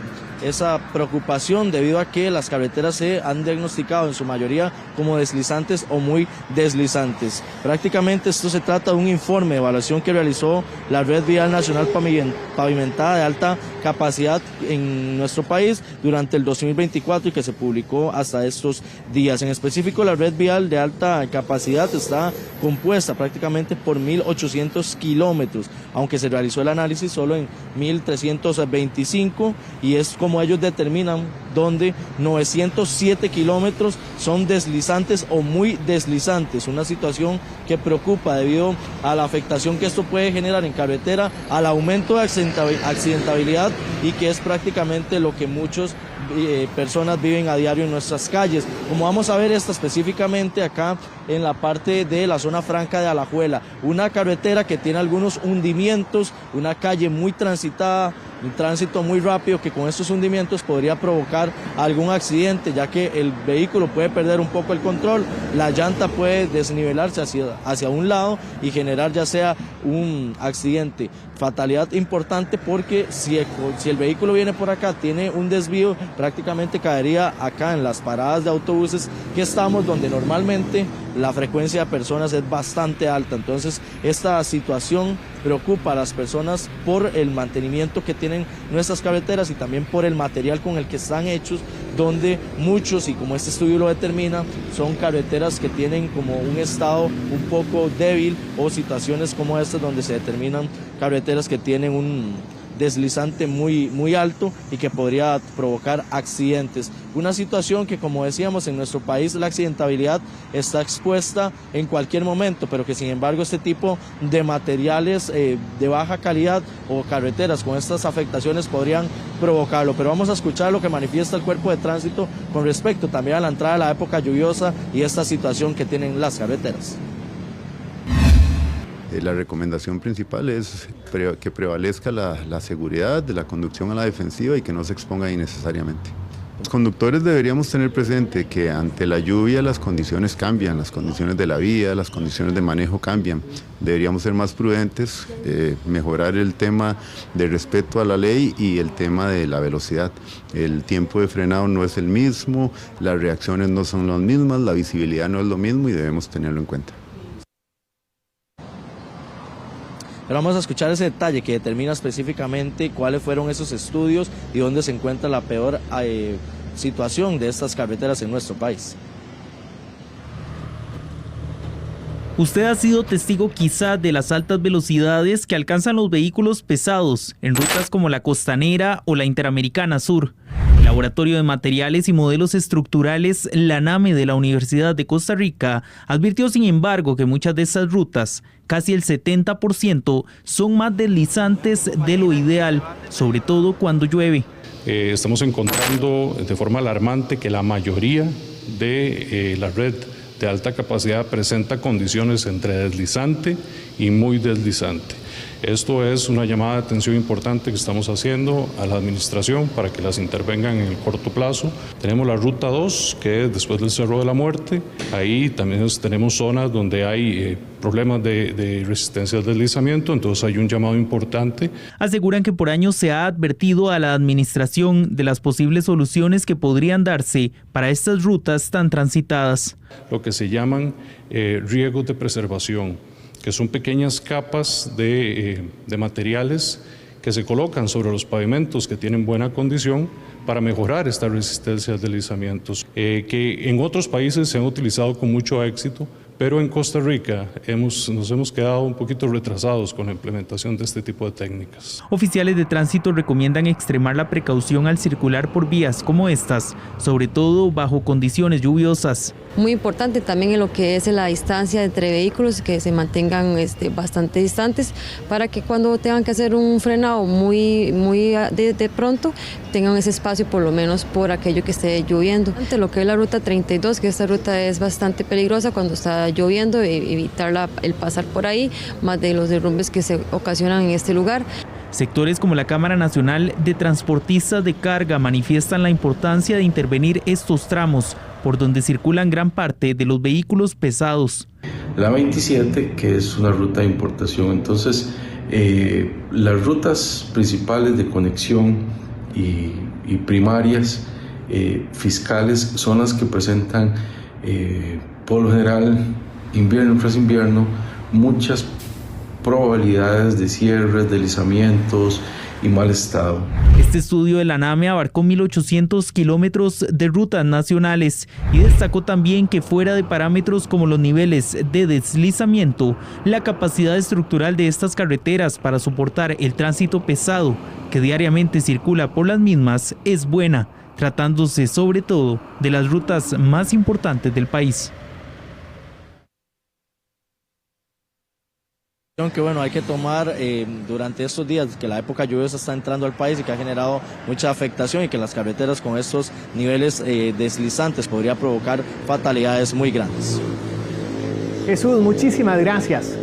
preocupación debido a que las carreteras se han diagnosticado en su mayoría como deslizantes o muy deslizantes. Prácticamente esto se trata de un informe de evaluación que realizó la Red Vial Nacional Pavimentada de Alta Capacidad en nuestro país durante el 2024 y que se publicó hasta estos días. En específico, la Red Vial de Alta Capacidad está compuesta prácticamente por 1.800 kilómetros, aunque se realizó el análisis solo en 1.325 y es como ellos determinan donde 907 kilómetros son deslizantes o muy deslizantes, una situación que preocupa debido a la afectación que esto puede generar en carretera, al aumento de accidentabilidad y que es prácticamente lo que muchos personas viven a diario en nuestras calles. Como vamos a ver esta específicamente acá en la parte de la zona franca de Alajuela, una carretera que tiene algunos hundimientos, una calle muy transitada, un tránsito muy rápido que con estos hundimientos podría provocar algún accidente, ya que el vehículo puede perder un poco el control, la llanta puede desnivelarse hacia un lado y generar ya sea un accidente. Fatalidad importante porque si el vehículo viene por acá, tiene un desvío, prácticamente caería acá en las paradas de autobuses que estamos, donde normalmente la frecuencia de personas es bastante alta. Entonces esta situación preocupa a las personas por el mantenimiento que tienen nuestras carreteras y también por el material con el que están hechos, donde muchos, y como este estudio lo determina, son carreteras que tienen como un estado un poco débil o situaciones como estas donde se determinan carreteras que tienen un deslizante muy alto y que podría provocar accidentes. Una situación que, como decíamos, en nuestro país la accidentabilidad está expuesta en cualquier momento, pero que sin embargo este tipo de materiales de baja calidad o carreteras con estas afectaciones podrían provocarlo. Pero vamos a escuchar lo que manifiesta el Cuerpo de Tránsito con respecto también a la entrada de la época lluviosa y esta situación que tienen las carreteras. La recomendación principal es que prevalezca la seguridad de la conducción a la defensiva y que no se exponga innecesariamente. Los conductores deberíamos tener presente que ante la lluvia las condiciones cambian, las condiciones de la vía, las condiciones de manejo cambian. Deberíamos ser más prudentes, mejorar el tema de respeto a la ley y el tema de la velocidad. El tiempo de frenado no es el mismo, las reacciones no son las mismas, la visibilidad no es lo mismo y debemos tenerlo en cuenta. Pero vamos a escuchar ese detalle que determina específicamente cuáles fueron esos estudios y dónde se encuentra la peor situación de estas carreteras en nuestro país. Usted ha sido testigo quizá de las altas velocidades que alcanzan los vehículos pesados en rutas como la Costanera o la Interamericana Sur. El Laboratorio de Materiales y Modelos Estructurales, la NAME de la Universidad de Costa Rica, advirtió sin embargo que muchas de estas rutas, casi el 70%, son más deslizantes de lo ideal, sobre todo cuando llueve. Estamos encontrando de forma alarmante que la mayoría de la red de alta capacidad presenta condiciones entre deslizante y muy deslizante. Esto es una llamada de atención importante que estamos haciendo a la administración para que las intervengan en el corto plazo. Tenemos la ruta 2, que es después del Cerro de la Muerte. Ahí también tenemos zonas donde hay problemas de resistencia al deslizamiento, entonces hay un llamado importante. Aseguran que por años se ha advertido a la administración de las posibles soluciones que podrían darse para estas rutas tan transitadas. Lo que se llaman riegos de preservación, que son pequeñas capas de materiales que se colocan sobre los pavimentos que tienen buena condición para mejorar esta resistencia a deslizamientos, que en otros países se han utilizado con mucho éxito, pero en Costa Rica nos hemos quedado un poquito retrasados con la implementación de este tipo de técnicas. Oficiales de tránsito recomiendan extremar la precaución al circular por vías como estas, sobre todo bajo condiciones lluviosas. Muy importante también en lo que es la distancia entre vehículos, que se mantengan bastante distantes para que cuando tengan que hacer un frenado muy de pronto tengan ese espacio por lo menos por aquello que esté lloviendo. Ante lo que es la ruta 32, que esta ruta es bastante peligrosa cuando está lloviendo, evitar el pasar por ahí, más de los derrumbes que se ocasionan en este lugar. Sectores como la Cámara Nacional de Transportistas de Carga manifiestan la importancia de intervenir estos tramos por donde circulan gran parte de los vehículos pesados. La 27, que es una ruta de importación, entonces las rutas principales de conexión y primarias fiscales son las que presentan por lo general invierno tras invierno muchas probabilidades de cierres, deslizamientos y mal estado. Este estudio de la NAME abarcó 1.800 kilómetros de rutas nacionales y destacó también que fuera de parámetros como los niveles de deslizamiento, la capacidad estructural de estas carreteras para soportar el tránsito pesado que diariamente circula por las mismas es buena, tratándose sobre todo de las rutas más importantes del país. Que bueno, hay que tomar durante estos días que la época lluviosa está entrando al país y que ha generado mucha afectación y que las carreteras con estos niveles deslizantes podría provocar fatalidades muy grandes. Jesús, muchísimas gracias.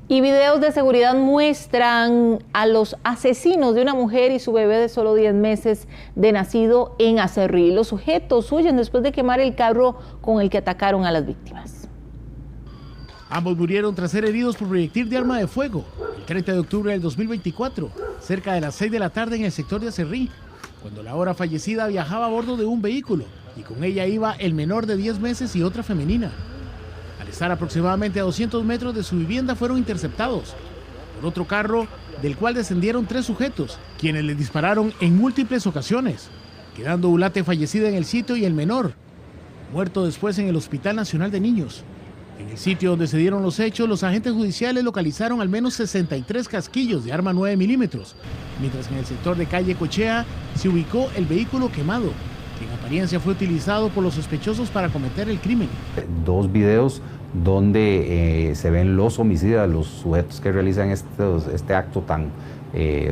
Y videos de seguridad muestran a los asesinos de una mujer y su bebé de solo 10 meses de nacido en Acerrí. Los sujetos huyen después de quemar el carro con el que atacaron a las víctimas. Ambos murieron tras ser heridos por proyectil de arma de fuego el 30 de octubre del 2024, cerca de las 6 de la tarde en el sector de Acerrí, cuando la hora fallecida viajaba a bordo de un vehículo y con ella iba el menor de 10 meses y otra femenina. Al estar aproximadamente a 200 metros de su vivienda fueron interceptados por otro carro del cual descendieron 3 sujetos, quienes les dispararon en múltiples ocasiones, quedando Ulate fallecida en el sitio y el menor, muerto después en el Hospital Nacional de Niños. En el sitio donde se dieron los hechos, los agentes judiciales localizaron al menos 63 casquillos de arma 9 milímetros, mientras que en el sector de calle Cochea se ubicó el vehículo quemado, que en apariencia fue utilizado por los sospechosos para cometer el crimen. 2 videos donde se ven los homicidas, los sujetos que realizan este acto tan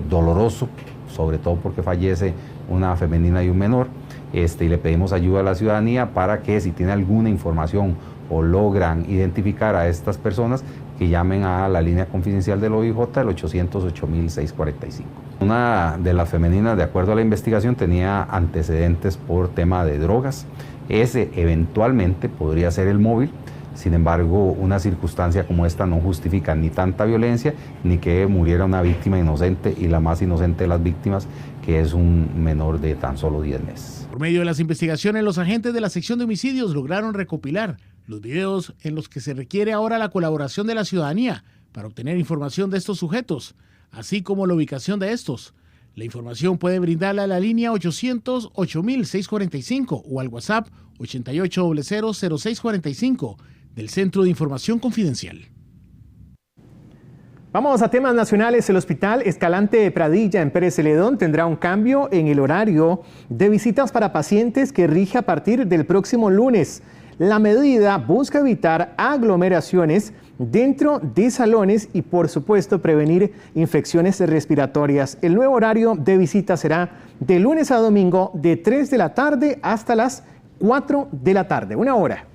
doloroso, sobre todo porque fallece una femenina y un menor, y le pedimos ayuda a la ciudadanía para que si tiene alguna información o logran identificar a estas personas, que llamen a la línea confidencial del OIJ, el 800-8645. Una de las femeninas, de acuerdo a la investigación, tenía antecedentes por tema de drogas. Ese eventualmente podría ser el móvil. Sin embargo, una circunstancia como esta no justifica ni tanta violencia, ni que muriera una víctima inocente, y la más inocente de las víctimas, que es un menor de tan solo 10 meses. Por medio de las investigaciones, los agentes de la sección de homicidios lograron recopilar los videos en los que se requiere ahora la colaboración de la ciudadanía para obtener información de estos sujetos, así como la ubicación de estos. La información puede brindarla a la línea 800-8645 o al WhatsApp 8800-0645 del Centro de Información Confidencial. Vamos a temas nacionales. El Hospital Escalante de Pradilla en Pérez Celedón tendrá un cambio en el horario de visitas para pacientes que rige a partir del próximo lunes. La medida busca evitar aglomeraciones dentro de salones y, por supuesto, prevenir infecciones respiratorias. El nuevo horario de visita será de lunes a domingo de 3 de la tarde hasta las 4 de la tarde, 1 hora.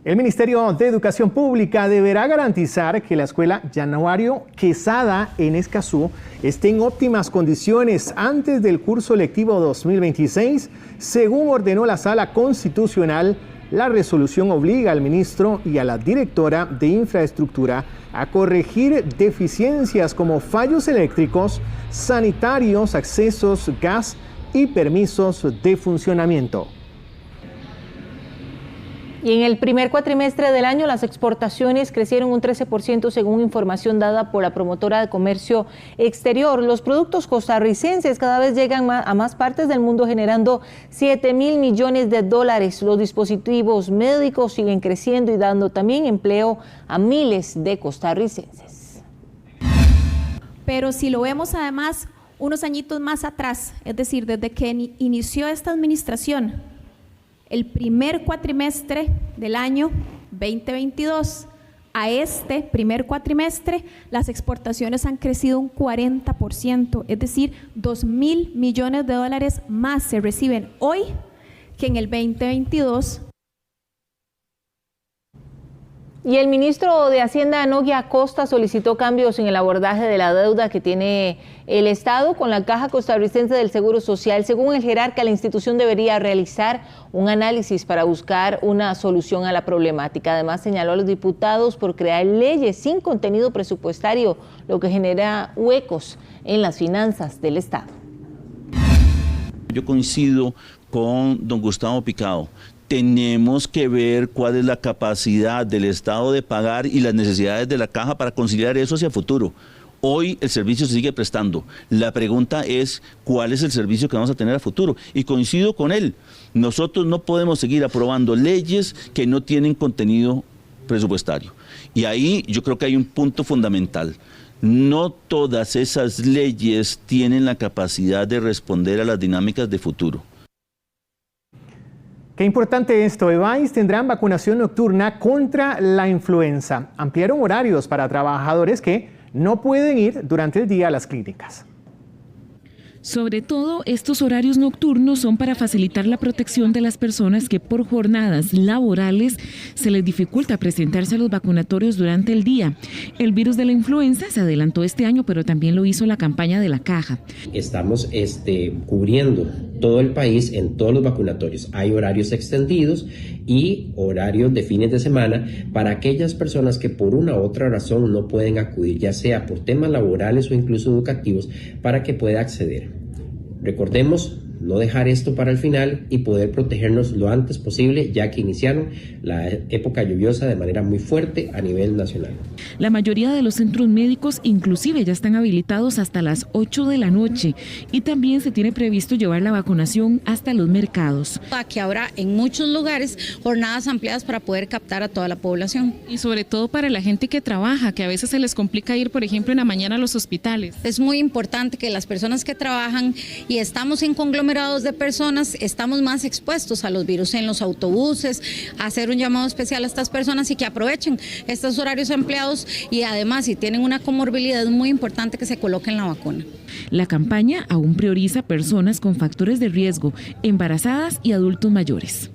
El Ministerio de Educación Pública deberá garantizar que la escuela Januario Quesada en Escazú esté en óptimas condiciones antes del curso lectivo 2026, según ordenó la Sala Constitucional. La resolución obliga al ministro y a la directora de Infraestructura a corregir deficiencias como fallos eléctricos, sanitarios, accesos, gas y permisos de funcionamiento. Y en el primer cuatrimestre del año las exportaciones crecieron un 13% según información dada por la promotora de comercio exterior. Los productos costarricenses cada vez llegan a más partes del mundo generando 7.000 millones de dólares. Los dispositivos médicos siguen creciendo y dando también empleo a miles de costarricenses. Pero si lo vemos además unos añitos más atrás, es decir, desde que inició esta administración, el primer cuatrimestre del año 2022 a este primer cuatrimestre, las exportaciones han crecido un 40%, es decir, 2.000 millones de dólares más se reciben hoy que en el 2022. Y el ministro de Hacienda, Nogui Acosta, solicitó cambios en el abordaje de la deuda que tiene el Estado con la Caja Costarricense del Seguro Social. Según el jerarca, la institución debería realizar un análisis para buscar una solución a la problemática. Además, señaló a los diputados por crear leyes sin contenido presupuestario, lo que genera huecos en las finanzas del Estado. Yo coincido con don Gustavo Picado. Tenemos que ver cuál es la capacidad del Estado de pagar y las necesidades de la Caja para conciliar eso hacia el futuro. Hoy el servicio se sigue prestando. La pregunta es cuál es el servicio que vamos a tener a futuro. Y coincido con él. Nosotros no podemos seguir aprobando leyes que no tienen contenido presupuestario. Y ahí yo creo que hay un punto fundamental. No todas esas leyes tienen la capacidad de responder a las dinámicas de futuro. Qué importante esto. EVAIS tendrán vacunación nocturna contra la influenza. Ampliaron horarios para trabajadores que no pueden ir durante el día a las clínicas. Sobre todo, estos horarios nocturnos son para facilitar la protección de las personas que por jornadas laborales se les dificulta presentarse a los vacunatorios durante el día. El virus de la influenza se adelantó este año, pero también lo hizo la campaña de la Caja. Estamos cubriendo todo el país en todos los vacunatorios. Hay horarios extendidos y horarios de fines de semana para aquellas personas que por una u otra razón no pueden acudir, ya sea por temas laborales o incluso educativos, para que pueda acceder. Recordemos no dejar esto para el final y poder protegernos lo antes posible, ya que iniciaron la época lluviosa de manera muy fuerte a nivel nacional. La mayoría de los centros médicos inclusive ya están habilitados hasta las 8 de la noche y también se tiene previsto llevar la vacunación hasta los mercados. Que habrá en muchos lugares jornadas ampliadas para poder captar a toda la población. Y sobre todo para la gente que trabaja, que a veces se les complica ir, por ejemplo, en la mañana a los hospitales. Es muy importante que las personas que trabajan y estamos en conglomerados de personas, estamos más expuestos a los virus en los autobuses, hacer un llamado especial a estas personas y que aprovechen estos horarios ampliados y además si tienen una comorbilidad es muy importante que se coloquen la vacuna. La campaña aún prioriza personas con factores de riesgo, embarazadas y adultos mayores.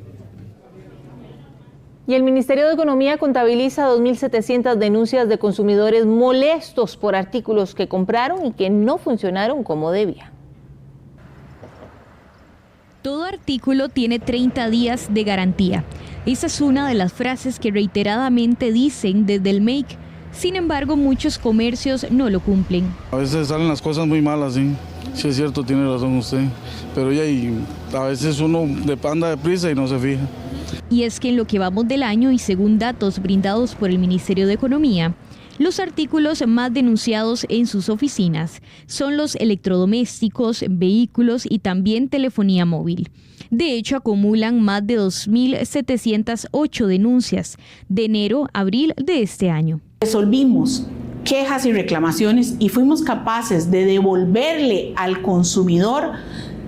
Y el Ministerio de Economía contabiliza 2.700 denuncias de consumidores molestos por artículos que compraron y que no funcionaron como debía. Todo artículo tiene 30 días de garantía. Esa es una de las frases que reiteradamente dicen desde el MEIC. Sin embargo, muchos comercios no lo cumplen. A veces salen las cosas muy malas, sí. Sí es cierto, tiene razón usted. Pero a veces uno anda deprisa y no se fija. Y es que en lo que vamos del año y según datos brindados por el Ministerio de Economía, los artículos más denunciados en sus oficinas son los electrodomésticos, vehículos y también telefonía móvil. De hecho, acumulan más de 2.708 denuncias de enero a abril de este año. Resolvimos quejas y reclamaciones y fuimos capaces de devolverle al consumidor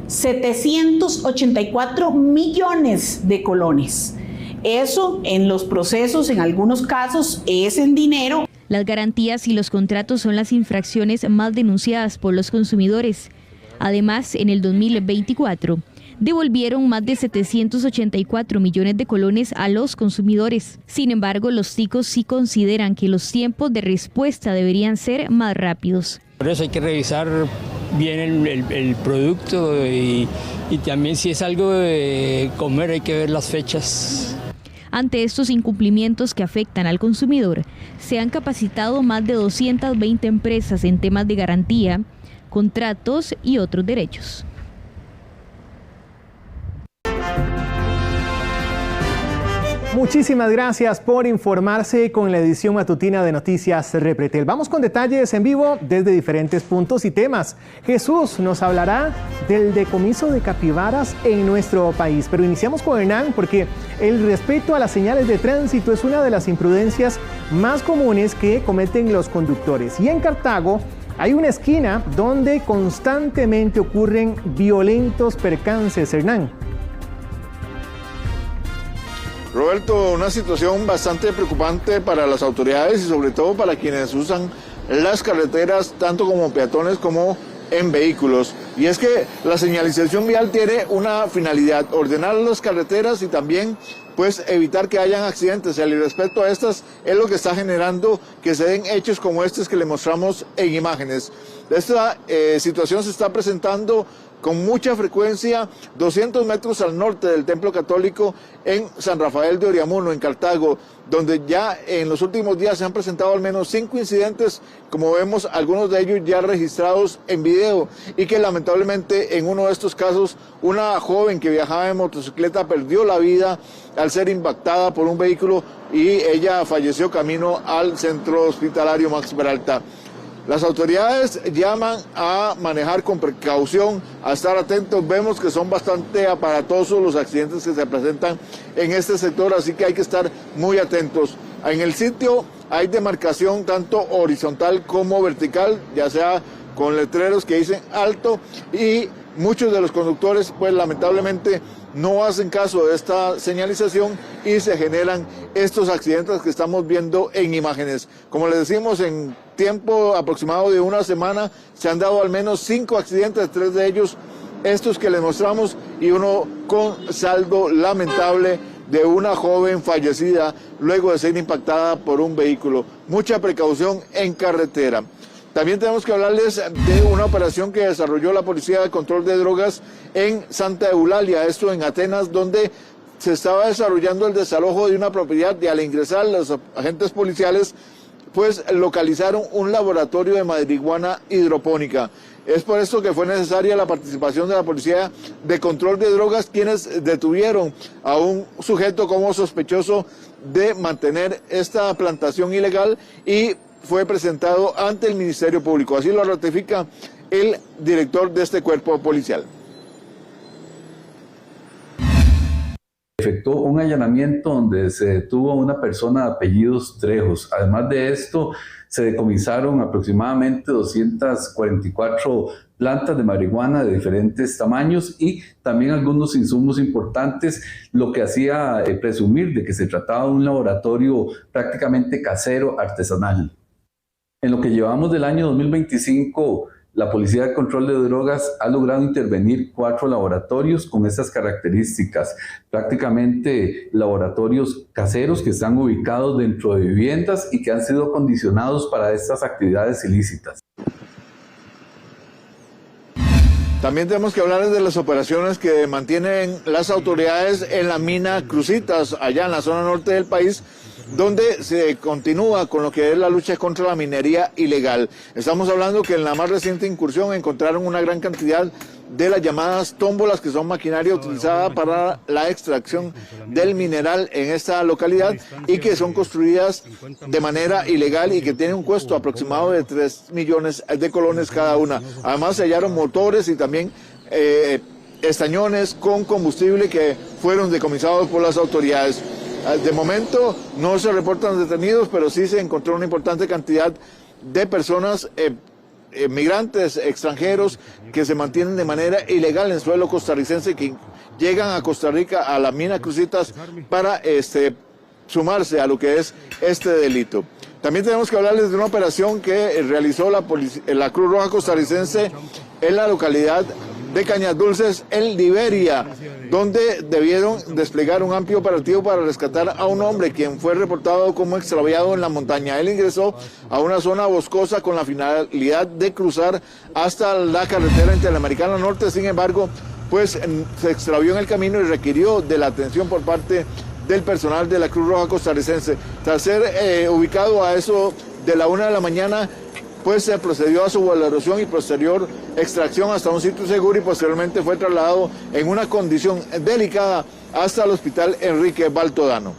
784 millones de colones. Eso en los procesos, en algunos casos, es en dinero. Las garantías y los contratos son las infracciones más denunciadas por los consumidores. Además, en el 2024, devolvieron más de 784 millones de colones a los consumidores. Sin embargo, los ticos sí consideran que los tiempos de respuesta deberían ser más rápidos. Por eso hay que revisar bien el producto y también si es algo de comer hay que ver las fechas. Ante estos incumplimientos que afectan al consumidor, se han capacitado más de 220 empresas en temas de garantía, contratos y otros derechos. Muchísimas gracias por informarse con la edición matutina de Noticias Repretel. Vamos con detalles en vivo desde diferentes puntos y temas. Jesús nos hablará del decomiso de capibaras en nuestro país. Pero iniciamos con Hernán porque el respeto a las señales de tránsito es una de las imprudencias más comunes que cometen los conductores. Y en Cartago hay una esquina donde constantemente ocurren violentos percances. Hernán. Roberto, una situación bastante preocupante para las autoridades y sobre todo para quienes usan las carreteras, tanto como peatones como en vehículos. Y es que la señalización vial tiene una finalidad, ordenar las carreteras y también pues evitar que hayan accidentes. El irrespeto a estas es lo que está generando que se den hechos como estos que le mostramos en imágenes. Esta situación se está presentando con mucha frecuencia 200 metros al norte del Templo Católico en San Rafael de Oriamuno, en Cartago, donde ya en los últimos días se han presentado al menos 5 incidentes, como vemos algunos de ellos ya registrados en video, y que lamentablemente en uno de estos casos una joven que viajaba en motocicleta perdió la vida al ser impactada por un vehículo y ella falleció camino al centro hospitalario Max Peralta. Las autoridades llaman a manejar con precaución, a estar atentos. Vemos que son bastante aparatosos los accidentes que se presentan en este sector, así que hay que estar muy atentos. En el sitio hay demarcación tanto horizontal como vertical, ya sea con letreros que dicen alto, y muchos de los conductores pues lamentablemente no hacen caso de esta señalización y se generan estos accidentes que estamos viendo en imágenes. Como les decimos, en tiempo aproximado de una semana se han dado al menos 5 accidentes, 3 de ellos estos que les mostramos y uno con saldo lamentable de una joven fallecida luego de ser impactada por un vehículo. Mucha precaución en carretera. También tenemos que hablarles de una operación que desarrolló la Policía de Control de Drogas en Santa Eulalia, esto en Atenas, donde se estaba desarrollando el desalojo de una propiedad y al ingresar los agentes policiales pues localizaron un laboratorio de marihuana hidropónica. Es por esto que fue necesaria la participación de la Policía de Control de Drogas, quienes detuvieron a un sujeto como sospechoso de mantener esta plantación ilegal y fue presentado ante el Ministerio Público. Así lo ratifica el director de este cuerpo policial. Efectuó un allanamiento donde se detuvo a una persona de apellidos Trejos. Además de esto, se decomisaron aproximadamente 244 plantas de marihuana de diferentes tamaños y también algunos insumos importantes, lo que hacía presumir de que se trataba de un laboratorio prácticamente casero, artesanal. En lo que llevamos del año 2025, la Policía de Control de Drogas ha logrado intervenir 4 laboratorios con estas características, prácticamente laboratorios caseros que están ubicados dentro de viviendas y que han sido acondicionados para estas actividades ilícitas. También tenemos que hablar de las operaciones que mantienen las autoridades en la mina Cruzitas, allá en la zona norte del país, donde se continúa con lo que es la lucha contra la minería ilegal. Estamos hablando que en la más reciente incursión encontraron una gran cantidad de las llamadas tómbolas, que son maquinaria utilizada para la extracción del mineral en esta localidad y que son construidas de manera ilegal y que tienen un costo aproximado de 3 millones de colones cada una. Además se hallaron motores y también estañones con combustible que fueron decomisados por las autoridades. De momento no se reportan detenidos, pero sí se encontró una importante cantidad de personas, migrantes extranjeros que se mantienen de manera ilegal en suelo costarricense, que llegan a Costa Rica a la mina Cruzitas para sumarse a lo que es este delito. También tenemos que hablarles de una operación que realizó la Cruz Roja costarricense en la localidad de Cañas Dulces en Liberia, donde debieron desplegar un amplio operativo para rescatar a un hombre quien fue reportado como extraviado en la montaña. Él ingresó a una zona boscosa con la finalidad de cruzar hasta la carretera Interamericana Norte. Sin embargo, pues se extravió en el camino y requirió de la atención por parte del personal de la Cruz Roja costarricense. Tras ser ubicado a eso de la 1 de la mañana, pues se procedió a su valoración y posterior extracción hasta un sitio seguro y posteriormente fue trasladado en una condición delicada hasta el hospital Enrique Baltodano.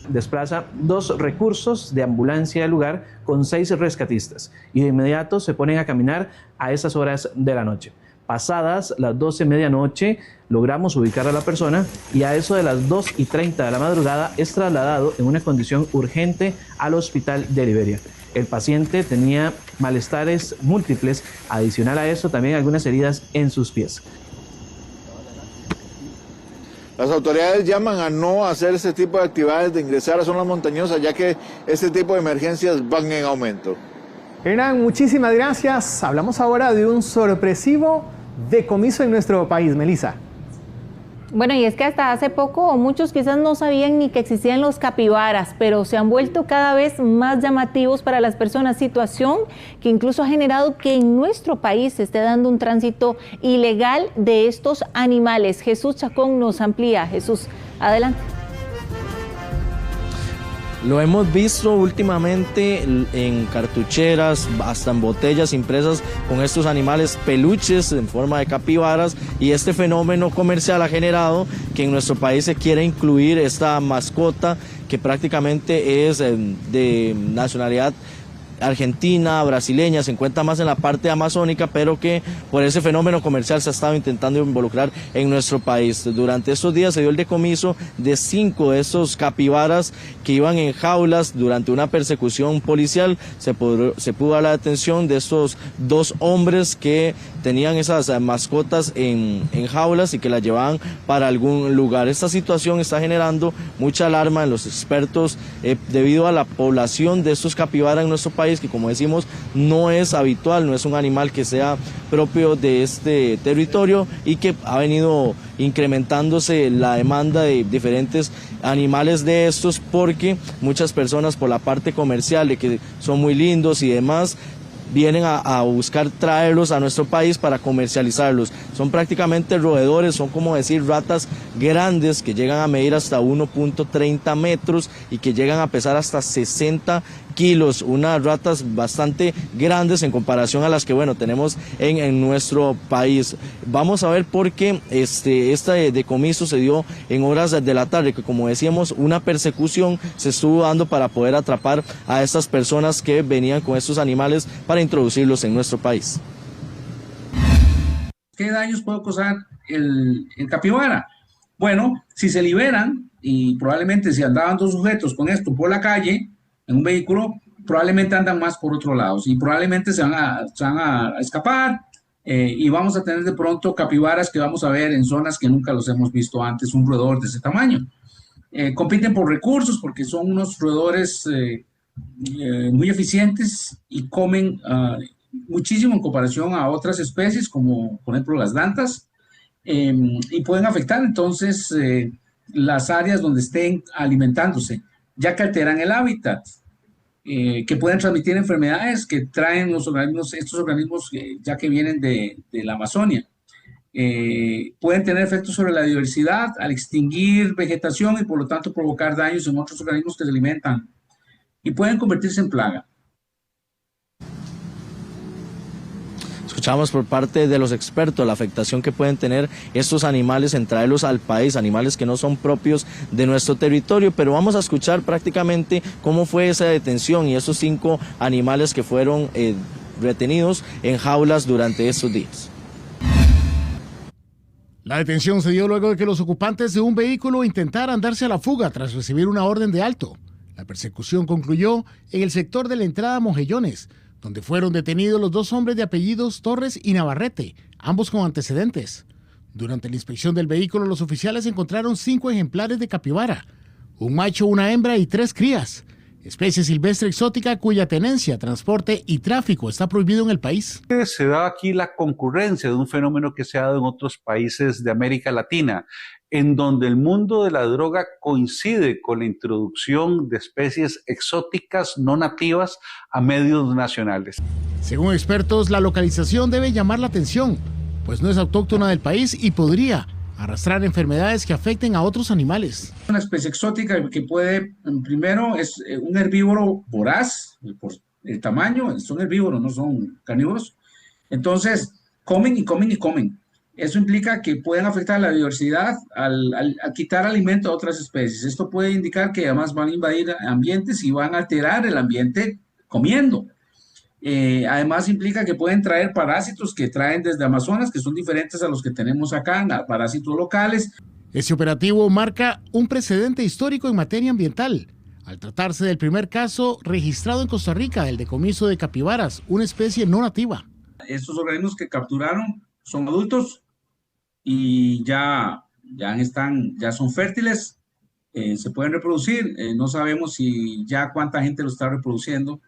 Desplaza 2 recursos de ambulancia al lugar con 6 rescatistas y de inmediato se ponen a caminar a esas horas de la noche. Pasadas las 12 medianoche logramos ubicar a la persona y a eso de las 2:30 de la madrugada es trasladado en una condición urgente al hospital de Liberia. El paciente tenía malestares múltiples, adicional a eso también algunas heridas en sus pies. Las autoridades llaman a no hacer este tipo de actividades de ingresar a zonas montañosas, ya que este tipo de emergencias van en aumento. Hernán, muchísimas gracias. Hablamos ahora de un sorpresivo decomiso en nuestro país. Melissa. Bueno, y es que hasta hace poco muchos quizás no sabían ni que existían los capibaras, pero se han vuelto cada vez más llamativos para las personas, situación que incluso ha generado que en nuestro país se esté dando un tránsito ilegal de estos animales. Jesús Chacón nos amplía. Jesús, adelante. Lo hemos visto últimamente en cartucheras, hasta en botellas impresas con estos animales peluches en forma de capibaras, y este fenómeno comercial ha generado que en nuestro país se quiera incluir esta mascota que prácticamente es de nacionalidad argentina, brasileña, se encuentra más en la parte amazónica, pero que por ese fenómeno comercial se ha estado intentando involucrar en nuestro país. Durante estos días se dio el decomiso de 5 de esos capibaras que iban en jaulas. Durante una persecución policial se pudo dar la detención de estos 2 hombres que tenían esas mascotas en jaulas y que las llevaban para algún lugar. Esta situación está generando mucha alarma en los expertos debido a la población de estos capibaras en nuestro país, que como decimos no es habitual, no es un animal que sea propio de este territorio y que ha venido incrementándose la demanda de diferentes animales de estos, porque muchas personas por la parte comercial de que son muy lindos y demás vienen a buscar traerlos a nuestro país para comercializarlos. Son prácticamente roedores, son como decir ratas grandes que llegan a medir hasta 1.30 metros y que llegan a pesar hasta 60 kilos, unas ratas bastante grandes en comparación a las que tenemos en nuestro país. Vamos a ver por qué este decomiso se dio en horas de la tarde, que como decíamos, una persecución se estuvo dando para poder atrapar a estas personas que venían con estos animales para introducirlos en nuestro país. ¿Qué daños puede causar el capibara? Bueno, si se liberan, y probablemente si andaban 2 sujetos con esto por la calle, en un vehículo, probablemente andan más por otros lados y probablemente se van a escapar y vamos a tener de pronto capibaras que vamos a ver en zonas que nunca los hemos visto antes, un roedor de ese tamaño. Compiten por recursos porque son unos roedores muy eficientes y comen muchísimo en comparación a otras especies como por ejemplo las dantas, y pueden afectar entonces las áreas donde estén alimentándose, ya que alteran el hábitat, que pueden transmitir enfermedades que traen estos organismos ya que vienen de la Amazonia. Pueden tener efectos sobre la diversidad al extinguir vegetación y por lo tanto provocar daños en otros organismos que se alimentan y pueden convertirse en plaga. Escuchamos por parte de los expertos la afectación que pueden tener estos animales en traerlos al país, animales que no son propios de nuestro territorio, pero vamos a escuchar prácticamente cómo fue esa detención y esos 5 animales que fueron retenidos en jaulas durante estos días. La detención se dio luego de que los ocupantes de un vehículo intentaran darse a la fuga tras recibir una orden de alto. La persecución concluyó en el sector de la entrada a Mojellones, donde fueron detenidos los 2 hombres de apellidos Torres y Navarrete, ambos con antecedentes. Durante la inspección del vehículo, los oficiales encontraron 5 ejemplares de capibara, un macho, una hembra y 3 crías. especie silvestre exótica cuya tenencia, transporte y tráfico está prohibido en el país. Se da aquí la concurrencia de un fenómeno que se ha dado en otros países de América Latina, en donde el mundo de la droga coincide con la introducción de especies exóticas no nativas a medios nacionales. Según expertos, la localización debe llamar la atención, pues no es autóctona del país y podría arrastrar enfermedades que afecten a otros animales. Una especie exótica que puede, primero, es un herbívoro voraz, por el tamaño, son herbívoros, no son carnívoros. Entonces, comen y comen y comen. Eso implica que pueden afectar la biodiversidad al quitar alimento a otras especies. Esto puede indicar que además van a invadir ambientes y van a alterar el ambiente comiendo. Además implica que pueden traer parásitos que traen desde Amazonas, que son diferentes a los que tenemos acá, parásitos locales. Este operativo marca un precedente histórico en materia ambiental, al tratarse del primer caso registrado en Costa Rica, el decomiso de capibaras, una especie no nativa. Estos organismos que capturaron son adultos y ya son fértiles, se pueden reproducir. No sabemos si ya cuánta gente lo está reproduciendo.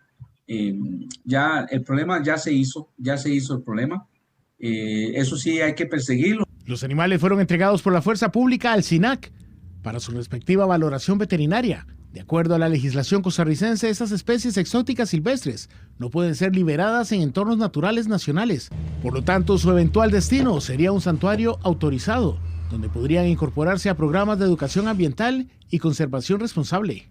Ya el problema ya se hizo el problema. Eso sí hay que perseguirlo. Los animales fueron entregados por la fuerza pública al SINAC para su respectiva valoración veterinaria. De acuerdo a la legislación costarricense, estas especies exóticas silvestres no pueden ser liberadas en entornos naturales nacionales. Por lo tanto, su eventual destino sería un santuario autorizado, donde podrían incorporarse a programas de educación ambiental y conservación responsable.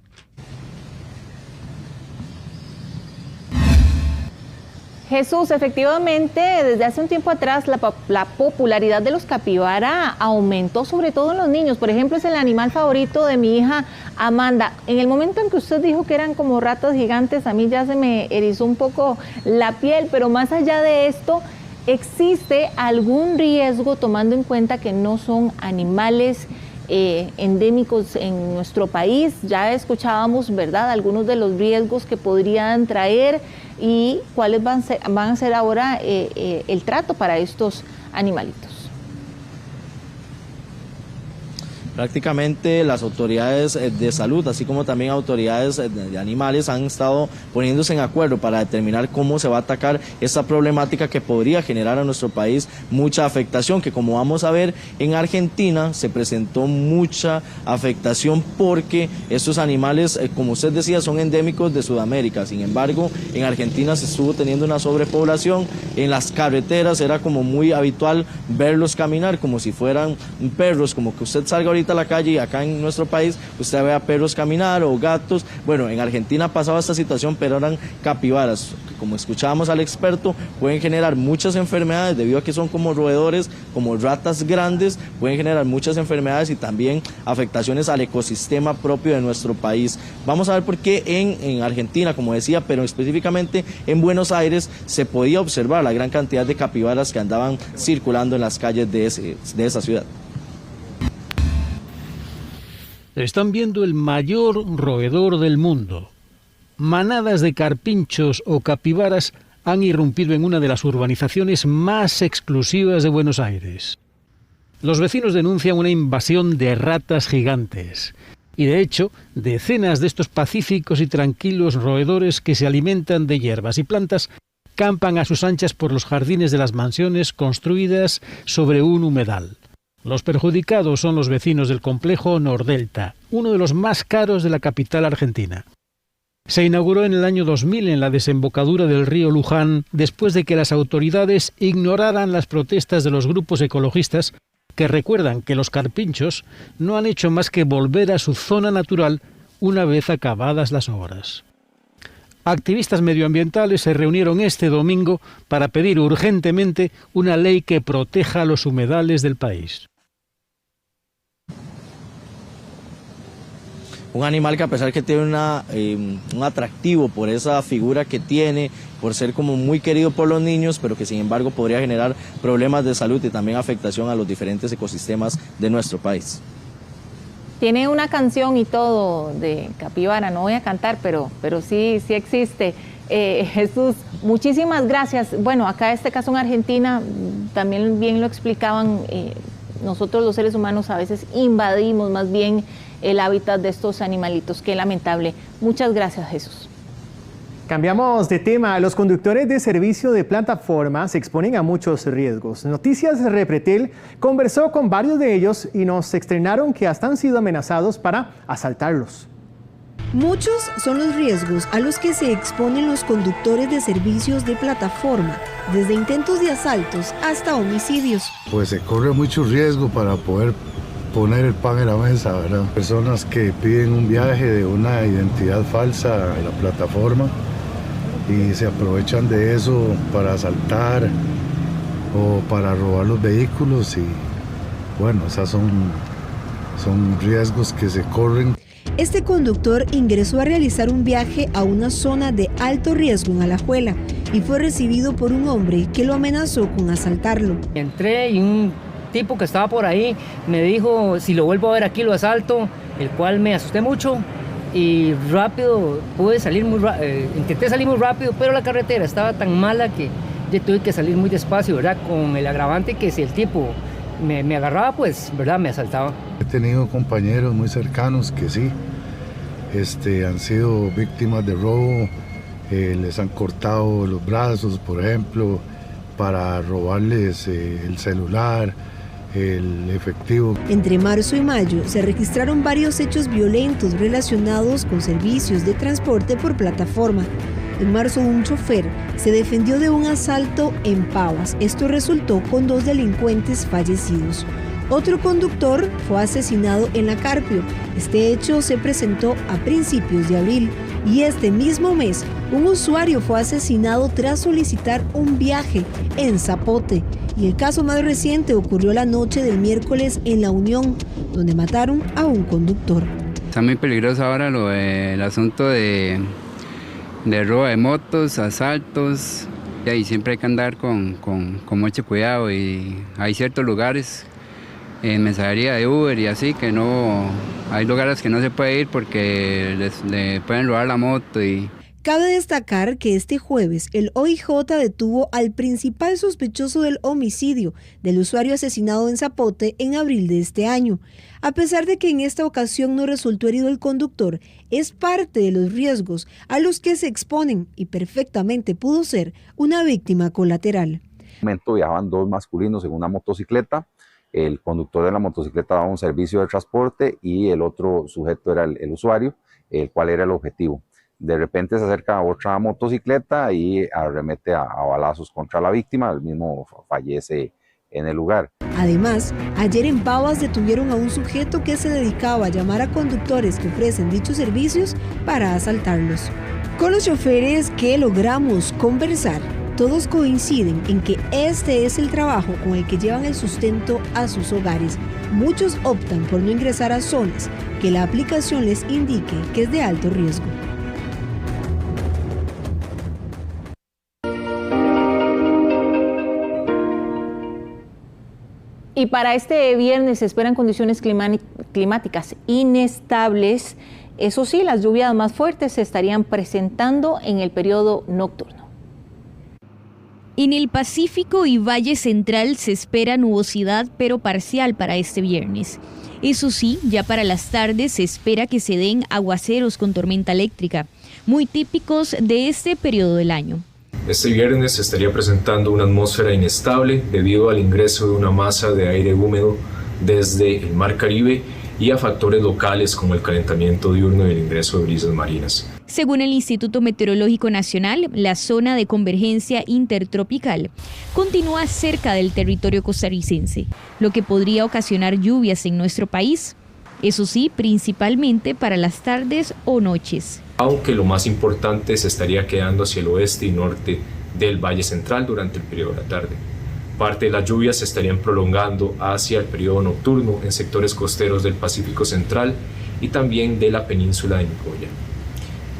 Jesús, efectivamente, desde hace un tiempo atrás la popularidad de los capibara aumentó, sobre todo en los niños. Por ejemplo, es el animal favorito de mi hija Amanda. En el momento en que usted dijo que eran como ratas gigantes, a mí ya se me erizó un poco la piel, pero más allá de esto, ¿existe algún riesgo tomando en cuenta que no son animales endémicos en nuestro país? Ya escuchábamos, ¿verdad?, algunos de los riesgos que podrían traer y cuáles van a ser ahora el trato para estos animalitos. Prácticamente las autoridades de salud, así como también autoridades de animales, han estado poniéndose en acuerdo para determinar cómo se va a atacar esta problemática que podría generar a nuestro país mucha afectación, que como vamos a ver en Argentina se presentó mucha afectación porque estos animales, como usted decía, son endémicos de Sudamérica. Sin embargo, en Argentina se estuvo teniendo una sobrepoblación, en las carreteras era como muy habitual verlos caminar como si fueran perros, como que usted salga ahorita a la calle y acá en nuestro país usted ve a perros caminar o gatos. Bueno, en Argentina pasaba esta situación, pero eran capibaras, que como escuchábamos al experto, pueden generar muchas enfermedades debido a que son como roedores, como ratas grandes, pueden generar muchas enfermedades y también afectaciones al ecosistema propio de nuestro país. Vamos a ver por qué en Argentina, como decía, pero específicamente en Buenos Aires se podía observar la gran cantidad de capibaras que andaban circulando en las calles de esa ciudad. Están viendo el mayor roedor del mundo. Manadas de carpinchos o capibaras han irrumpido en una de las urbanizaciones más exclusivas de Buenos Aires. Los vecinos denuncian una invasión de ratas gigantes. Y de hecho, decenas de estos pacíficos y tranquilos roedores que se alimentan de hierbas y plantas campan a sus anchas por los jardines de las mansiones construidas sobre un humedal. Los perjudicados son los vecinos del complejo Nordelta, uno de los más caros de la capital argentina. Se inauguró en el año 2000 en la desembocadura del río Luján, después de que las autoridades ignoraran las protestas de los grupos ecologistas que recuerdan que los carpinchos no han hecho más que volver a su zona natural una vez acabadas las obras. Activistas medioambientales se reunieron este domingo para pedir urgentemente una ley que proteja los humedales del país. Un animal que a pesar que tiene un atractivo por esa figura que tiene, por ser como muy querido por los niños, pero que sin embargo podría generar problemas de salud y también afectación a los diferentes ecosistemas de nuestro país. Tiene una canción y todo de capibara, no voy a cantar, pero sí existe. Jesús, muchísimas gracias. Bueno, acá este caso en Argentina, también bien lo explicaban, nosotros los seres humanos a veces invadimos más bien el hábitat de estos animalitos. Qué lamentable. Muchas gracias, Jesús. Cambiamos de tema. Los conductores de servicio de plataforma se exponen a muchos riesgos. Noticias Repretel conversó con varios de ellos y nos externaron que hasta han sido amenazados para asaltarlos. Muchos son los riesgos a los que se exponen los conductores de servicios de plataforma, desde intentos de asaltos hasta homicidios. Pues se corre mucho riesgo para poder poner el pan en la mesa, ¿verdad? Personas que piden un viaje de una identidad falsa a la plataforma y se aprovechan de eso para asaltar o para robar los vehículos y bueno, esos son riesgos que se corren. Este conductor ingresó a realizar un viaje a una zona de alto riesgo en Alajuela y fue recibido por un hombre que lo amenazó con asaltarlo. Entré y un tipo que estaba por ahí me dijo, si lo vuelvo a ver aquí lo asalto, el cual me asusté mucho y rápido pude salir intenté salir muy rápido, pero la carretera estaba tan mala que yo tuve que salir muy despacio, ¿verdad? Con el agravante que si el tipo me agarraba, pues, ¿verdad? Me asaltaba. He tenido compañeros muy cercanos que sí, han sido víctimas de robo, les han cortado los brazos, por ejemplo, para robarles el celular, el efectivo. Entre marzo y mayo se registraron varios hechos violentos relacionados con servicios de transporte por plataforma. En marzo, un chofer se defendió de un asalto en Pavas. Esto resultó con 2 delincuentes fallecidos. Otro conductor fue asesinado en La Carpio. Este hecho se presentó a principios de abril. Y este mismo mes, un usuario fue asesinado tras solicitar un viaje en Zapote. Y el caso más reciente ocurrió la noche del miércoles en La Unión, donde mataron a un conductor. Está muy peligroso ahora el asunto de robo de motos, asaltos, y siempre hay que andar con mucho cuidado y hay ciertos lugares en mensajería de Uber y así que no, hay lugares que no se puede ir porque le pueden robar la moto y... Cabe destacar que este jueves el OIJ detuvo al principal sospechoso del homicidio del usuario asesinado en Zapote en abril de este año. A pesar de que en esta ocasión no resultó herido el conductor, es parte de los riesgos a los que se exponen y perfectamente pudo ser una víctima colateral. En un momento viajaban 2 masculinos en una motocicleta. El conductor de la motocicleta daba un servicio de transporte y el otro sujeto era el usuario, el cual era el objetivo. De repente se acerca a otra motocicleta y arremete a balazos contra la víctima, el mismo fallece en el lugar. Además, ayer en Pavas detuvieron a un sujeto que se dedicaba a llamar a conductores que ofrecen dichos servicios para asaltarlos. Con los choferes que logramos conversar, todos coinciden en que este es el trabajo con el que llevan el sustento a sus hogares. Muchos optan por no ingresar a zonas que la aplicación les indique que es de alto riesgo. Y para este viernes se esperan condiciones climáticas inestables. Eso sí, las lluvias más fuertes se estarían presentando en el periodo nocturno. En el Pacífico y Valle Central se espera nubosidad, pero parcial para este viernes. Eso sí, ya para las tardes se espera que se den aguaceros con tormenta eléctrica, muy típicos de este periodo del año. Este viernes se estaría presentando una atmósfera inestable debido al ingreso de una masa de aire húmedo desde el Mar Caribe y a factores locales como el calentamiento diurno y el ingreso de brisas marinas. Según el Instituto Meteorológico Nacional, la zona de convergencia intertropical continúa cerca del territorio costarricense, lo que podría ocasionar lluvias en nuestro país. Eso sí, principalmente para las tardes o noches. Aunque lo más importante se estaría quedando hacia el oeste y norte del Valle Central durante el periodo de la tarde. Parte de las lluvias se estarían prolongando hacia el periodo nocturno en sectores costeros del Pacífico Central y también de la península de Nicoya.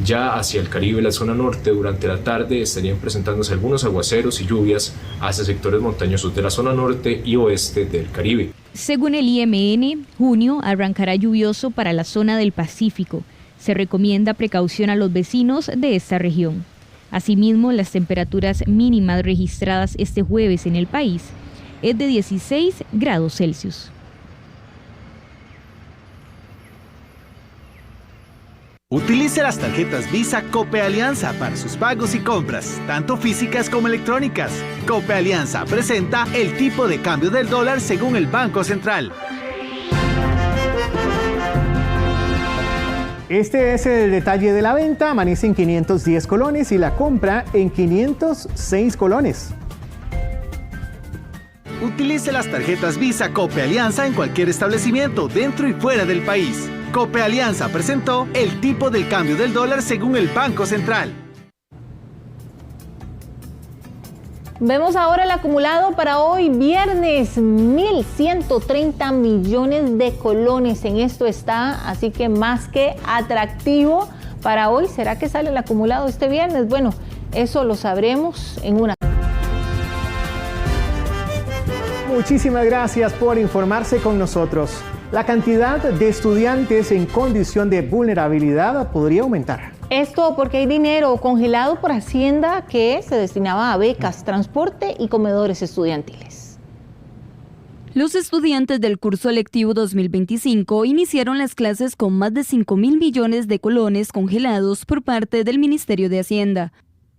Ya hacia el Caribe y la zona norte durante la tarde estarían presentándose algunos aguaceros y lluvias hacia sectores montañosos de la zona norte y oeste del Caribe. Según el IMN, junio arrancará lluvioso para la zona del Pacífico. Se recomienda precaución a los vecinos de esta región. Asimismo, las temperaturas mínimas registradas este jueves en el país es de 16 grados Celsius. Utilice las tarjetas Visa Cope Alianza para sus pagos y compras, tanto físicas como electrónicas. Cope Alianza presenta el tipo de cambio del dólar según el Banco Central. Este es el detalle de la venta. Amanece en 510 colones y la compra en 506 colones. Utilice las tarjetas Visa Cope Alianza en cualquier establecimiento dentro y fuera del país. Cope Alianza presentó el tipo del cambio del dólar según el Banco Central. Vemos ahora el acumulado para hoy, viernes, 1.130 millones de colones. En esto está, así que más que atractivo para hoy. ¿Será que sale el acumulado este viernes? Bueno, eso lo sabremos en una. Muchísimas gracias por informarse con nosotros. La cantidad de estudiantes en condición de vulnerabilidad podría aumentar. Esto porque hay dinero congelado por Hacienda que se destinaba a becas, transporte y comedores estudiantiles. Los estudiantes del curso lectivo 2025 iniciaron las clases con más de 5.000 millones de colones congelados por parte del Ministerio de Hacienda.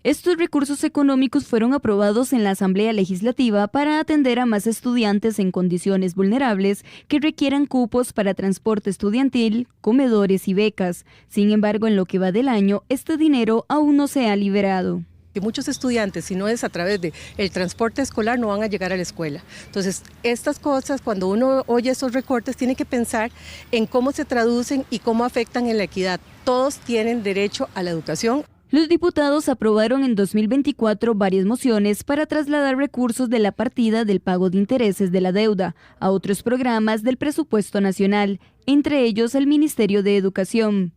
Estos recursos económicos fueron aprobados en la Asamblea Legislativa para atender a más estudiantes en condiciones vulnerables que requieran cupos para transporte estudiantil, comedores y becas. Sin embargo, en lo que va del año, este dinero aún no se ha liberado. Que muchos estudiantes, si no es a través del transporte escolar, no van a llegar a la escuela. Entonces, estas cosas, cuando uno oye esos recortes, tiene que pensar en cómo se traducen y cómo afectan en la equidad. Todos tienen derecho a la educación. Los diputados aprobaron en 2024 varias mociones para trasladar recursos de la partida del pago de intereses de la deuda a otros programas del presupuesto nacional, entre ellos el Ministerio de Educación.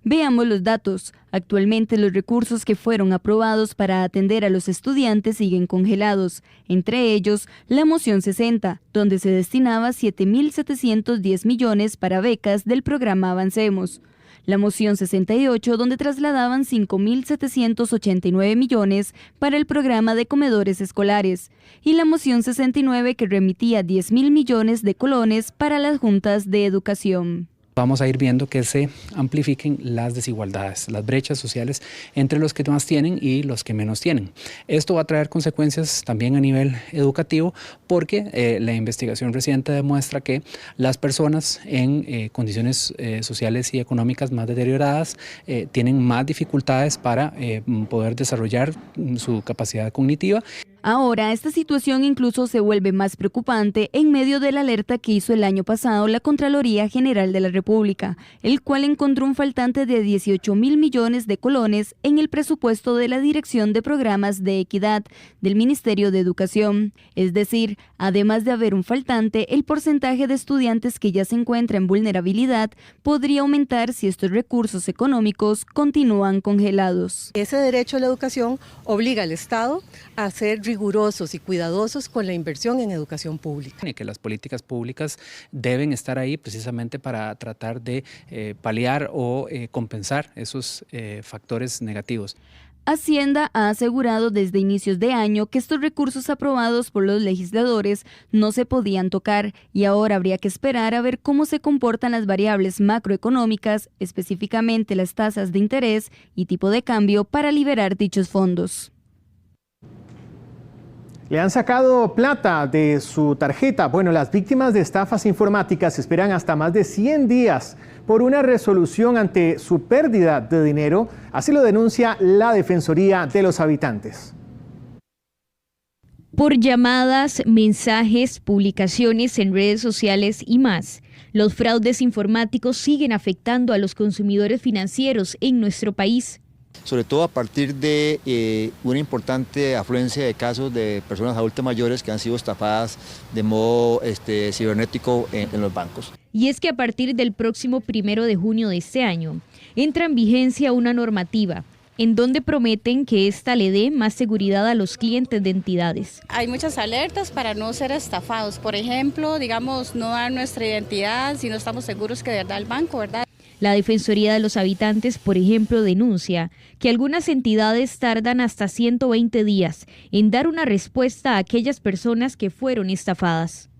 Veamos los datos. Actualmente los recursos que fueron aprobados para atender a los estudiantes siguen congelados, entre ellos la moción 60, donde se destinaba 7.710 millones para becas del programa Avancemos. La moción 68, donde trasladaban 5.789 millones para el programa de comedores escolares, y la moción 69, que remitía 10.000 millones de colones para las juntas de educación. Vamos a ir viendo que se amplifiquen las desigualdades, las brechas sociales entre los que más tienen y los que menos tienen. Esto va a traer consecuencias también a nivel educativo porque la investigación reciente demuestra que las personas en condiciones sociales y económicas más deterioradas tienen más dificultades para poder desarrollar su capacidad cognitiva. Ahora, esta situación incluso se vuelve más preocupante en medio de la alerta que hizo el año pasado la Contraloría General de la República, el cual encontró un faltante de 18.000 millones de colones en el presupuesto de la Dirección de Programas de Equidad del Ministerio de Educación. Es decir, además de haber un faltante, el porcentaje de estudiantes que ya se encuentra en vulnerabilidad podría aumentar si estos recursos económicos continúan congelados. Ese derecho a la educación obliga al Estado a ser rigurosos y cuidadosos con la inversión en educación pública. Y que las políticas públicas deben estar ahí precisamente para tratar de paliar o compensar esos factores negativos. Hacienda ha asegurado desde inicios de año que estos recursos aprobados por los legisladores no se podían tocar y ahora habría que esperar a ver cómo se comportan las variables macroeconómicas, específicamente las tasas de interés y tipo de cambio para liberar dichos fondos. Le han sacado plata de su tarjeta. Bueno, las víctimas de estafas informáticas esperan hasta más de 100 días por una resolución ante su pérdida de dinero. Así lo denuncia la Defensoría de los Habitantes. Por llamadas, mensajes, publicaciones en redes sociales y más, los fraudes informáticos siguen afectando a los consumidores financieros en nuestro país. Sobre todo a partir de una importante afluencia de casos de personas adultas mayores que han sido estafadas de modo cibernético en los bancos. Y es que a partir del próximo 1 de junio de este año, entra en vigencia una normativa en donde prometen que esta le dé más seguridad a los clientes de entidades. Hay muchas alertas para no ser estafados. Por ejemplo, digamos, no dar nuestra identidad si no estamos seguros que de verdad el banco, ¿verdad? La Defensoría de los Habitantes, por ejemplo, denuncia que algunas entidades tardan hasta 120 días en dar una respuesta a aquellas personas que fueron estafadas.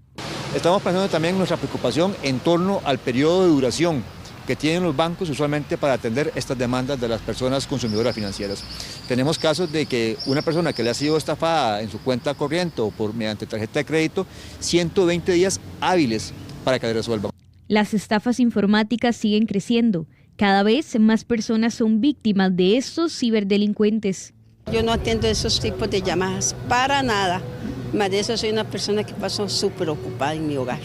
Estamos pensando también nuestra preocupación en torno al periodo de duración que tienen los bancos usualmente para atender estas demandas de las personas consumidoras financieras. Tenemos casos de que una persona que le ha sido estafada en su cuenta corriente o mediante tarjeta de crédito, 120 días hábiles para que le resuelvan. Las estafas informáticas siguen creciendo. Cada vez más personas son víctimas de estos ciberdelincuentes. Yo no atiendo esos tipos de llamadas para nada. Más de eso soy una persona que paso súper ocupada en mi hogar.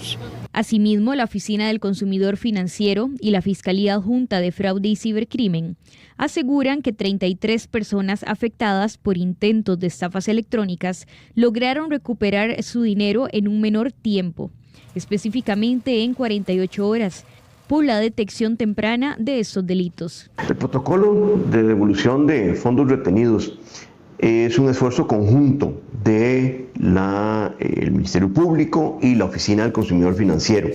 Asimismo, la Oficina del Consumidor Financiero y la Fiscalía Adjunta de Fraude y Cibercrimen aseguran que 33 personas afectadas por intentos de estafas electrónicas lograron recuperar su dinero en un menor tiempo, específicamente en 48 horas, por la detección temprana de estos delitos. El protocolo de devolución de fondos retenidos es un esfuerzo conjunto de el Ministerio Público y la Oficina del Consumidor Financiero.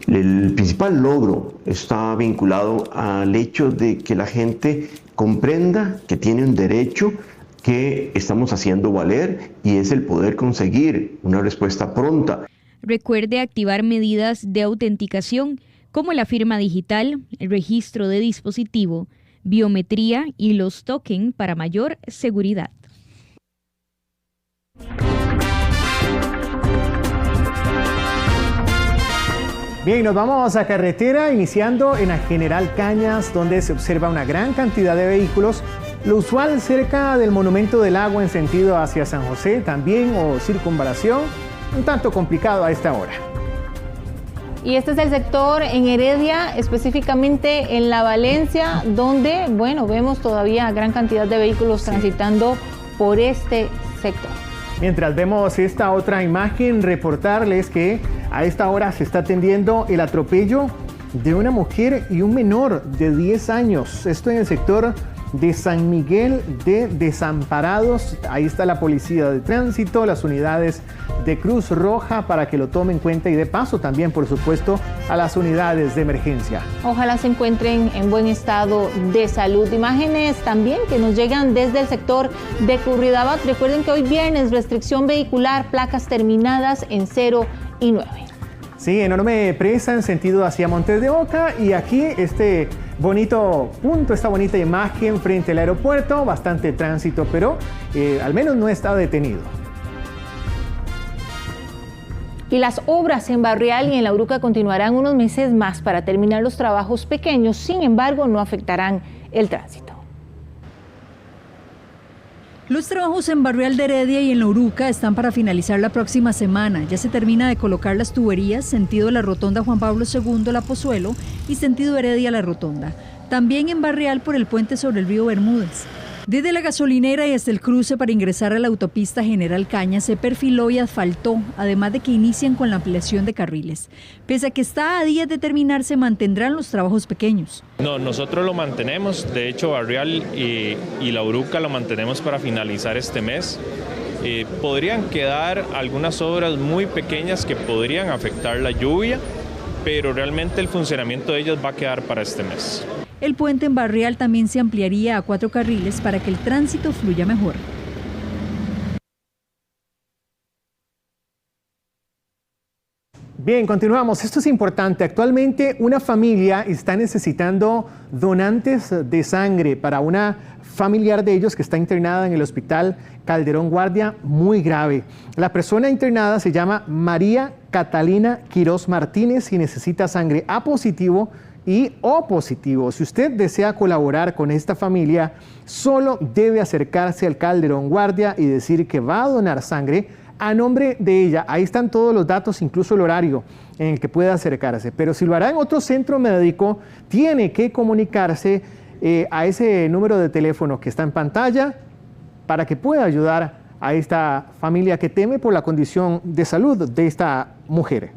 El principal logro está vinculado al hecho de que la gente comprenda que tiene un derecho que estamos haciendo valer y es el poder conseguir una respuesta pronta. Recuerde activar medidas de autenticación como la firma digital, el registro de dispositivo, biometría y los tokens para mayor seguridad. Bien, nos vamos a carretera, iniciando en la General Cañas, donde se observa una gran cantidad de vehículos. Lo usual cerca del Monumento del Agua en sentido hacia San José, también, o circunvalación, un tanto complicado a esta hora. Y este es el sector en Heredia, específicamente en La Valencia, donde, bueno, vemos todavía gran cantidad de vehículos transitando por este sector. Mientras vemos esta otra imagen, reportarles que a esta hora se está atendiendo el atropello de una mujer y un menor de 10 años. Esto en el sector de San Miguel de Desamparados. Ahí está la policía de tránsito, las unidades de Cruz Roja para que lo tomen en cuenta y de paso también, por supuesto, a las unidades de emergencia. Ojalá se encuentren en buen estado de salud. Imágenes también que nos llegan desde el sector de Curridabat. Recuerden que hoy viernes restricción vehicular, placas terminadas en 0 y 9. Sí, enorme presa en sentido hacia Montes de Oca y aquí este bonito punto, esta bonita imagen frente al aeropuerto, bastante tránsito, pero al menos no está detenido. Y las obras en Barrial y en La Uruca continuarán unos meses más para terminar los trabajos pequeños, sin embargo no afectarán el tránsito. Los trabajos en Barrial de Heredia y en La Uruca están para finalizar la próxima semana. Ya se termina de colocar las tuberías sentido la rotonda Juan Pablo II, La Pozuelo, y sentido Heredia, La Rotonda. También en Barrial por el puente sobre el río Bermúdez. Desde la gasolinera y hasta el cruce para ingresar a la autopista General Cañas se perfiló y asfaltó, además de que inician con la ampliación de carriles. Pese a que está a días de terminar, se mantendrán los trabajos pequeños. No, nosotros lo mantenemos, de hecho Barrial y La Uruca lo mantenemos para finalizar este mes. Podrían quedar algunas obras muy pequeñas que podrían afectar la lluvia, pero realmente el funcionamiento de ellas va a quedar para este mes. El puente en Barrial también se ampliaría a 4 carriles para que el tránsito fluya mejor. Bien, continuamos. Esto es importante. Actualmente una familia está necesitando donantes de sangre para una familiar de ellos que está internada en el hospital Calderón Guardia, muy grave. La persona internada se llama María Catalina Quiroz Martínez y necesita sangre A positivo y O positivo. Si usted desea colaborar con esta familia, solo debe acercarse al Calderón Guardia y decir que va a donar sangre a nombre de ella. Ahí están todos los datos, incluso el horario en el que pueda acercarse. Pero si lo hará en otro centro médico, tiene que comunicarse a ese número de teléfono que está en pantalla para que pueda ayudar a esta familia que teme por la condición de salud de esta mujer.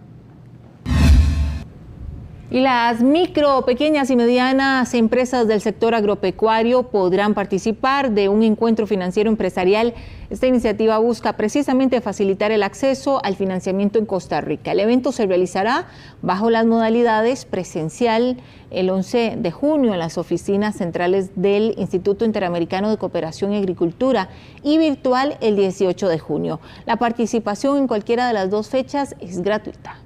Y las micro, pequeñas y medianas empresas del sector agropecuario podrán participar de un encuentro financiero empresarial. Esta iniciativa busca precisamente facilitar el acceso al financiamiento en Costa Rica. El evento se realizará bajo las modalidades presencial el 11 de junio en las oficinas centrales del Instituto Interamericano de Cooperación y Agricultura y virtual el 18 de junio. La participación en cualquiera de las dos fechas es gratuita.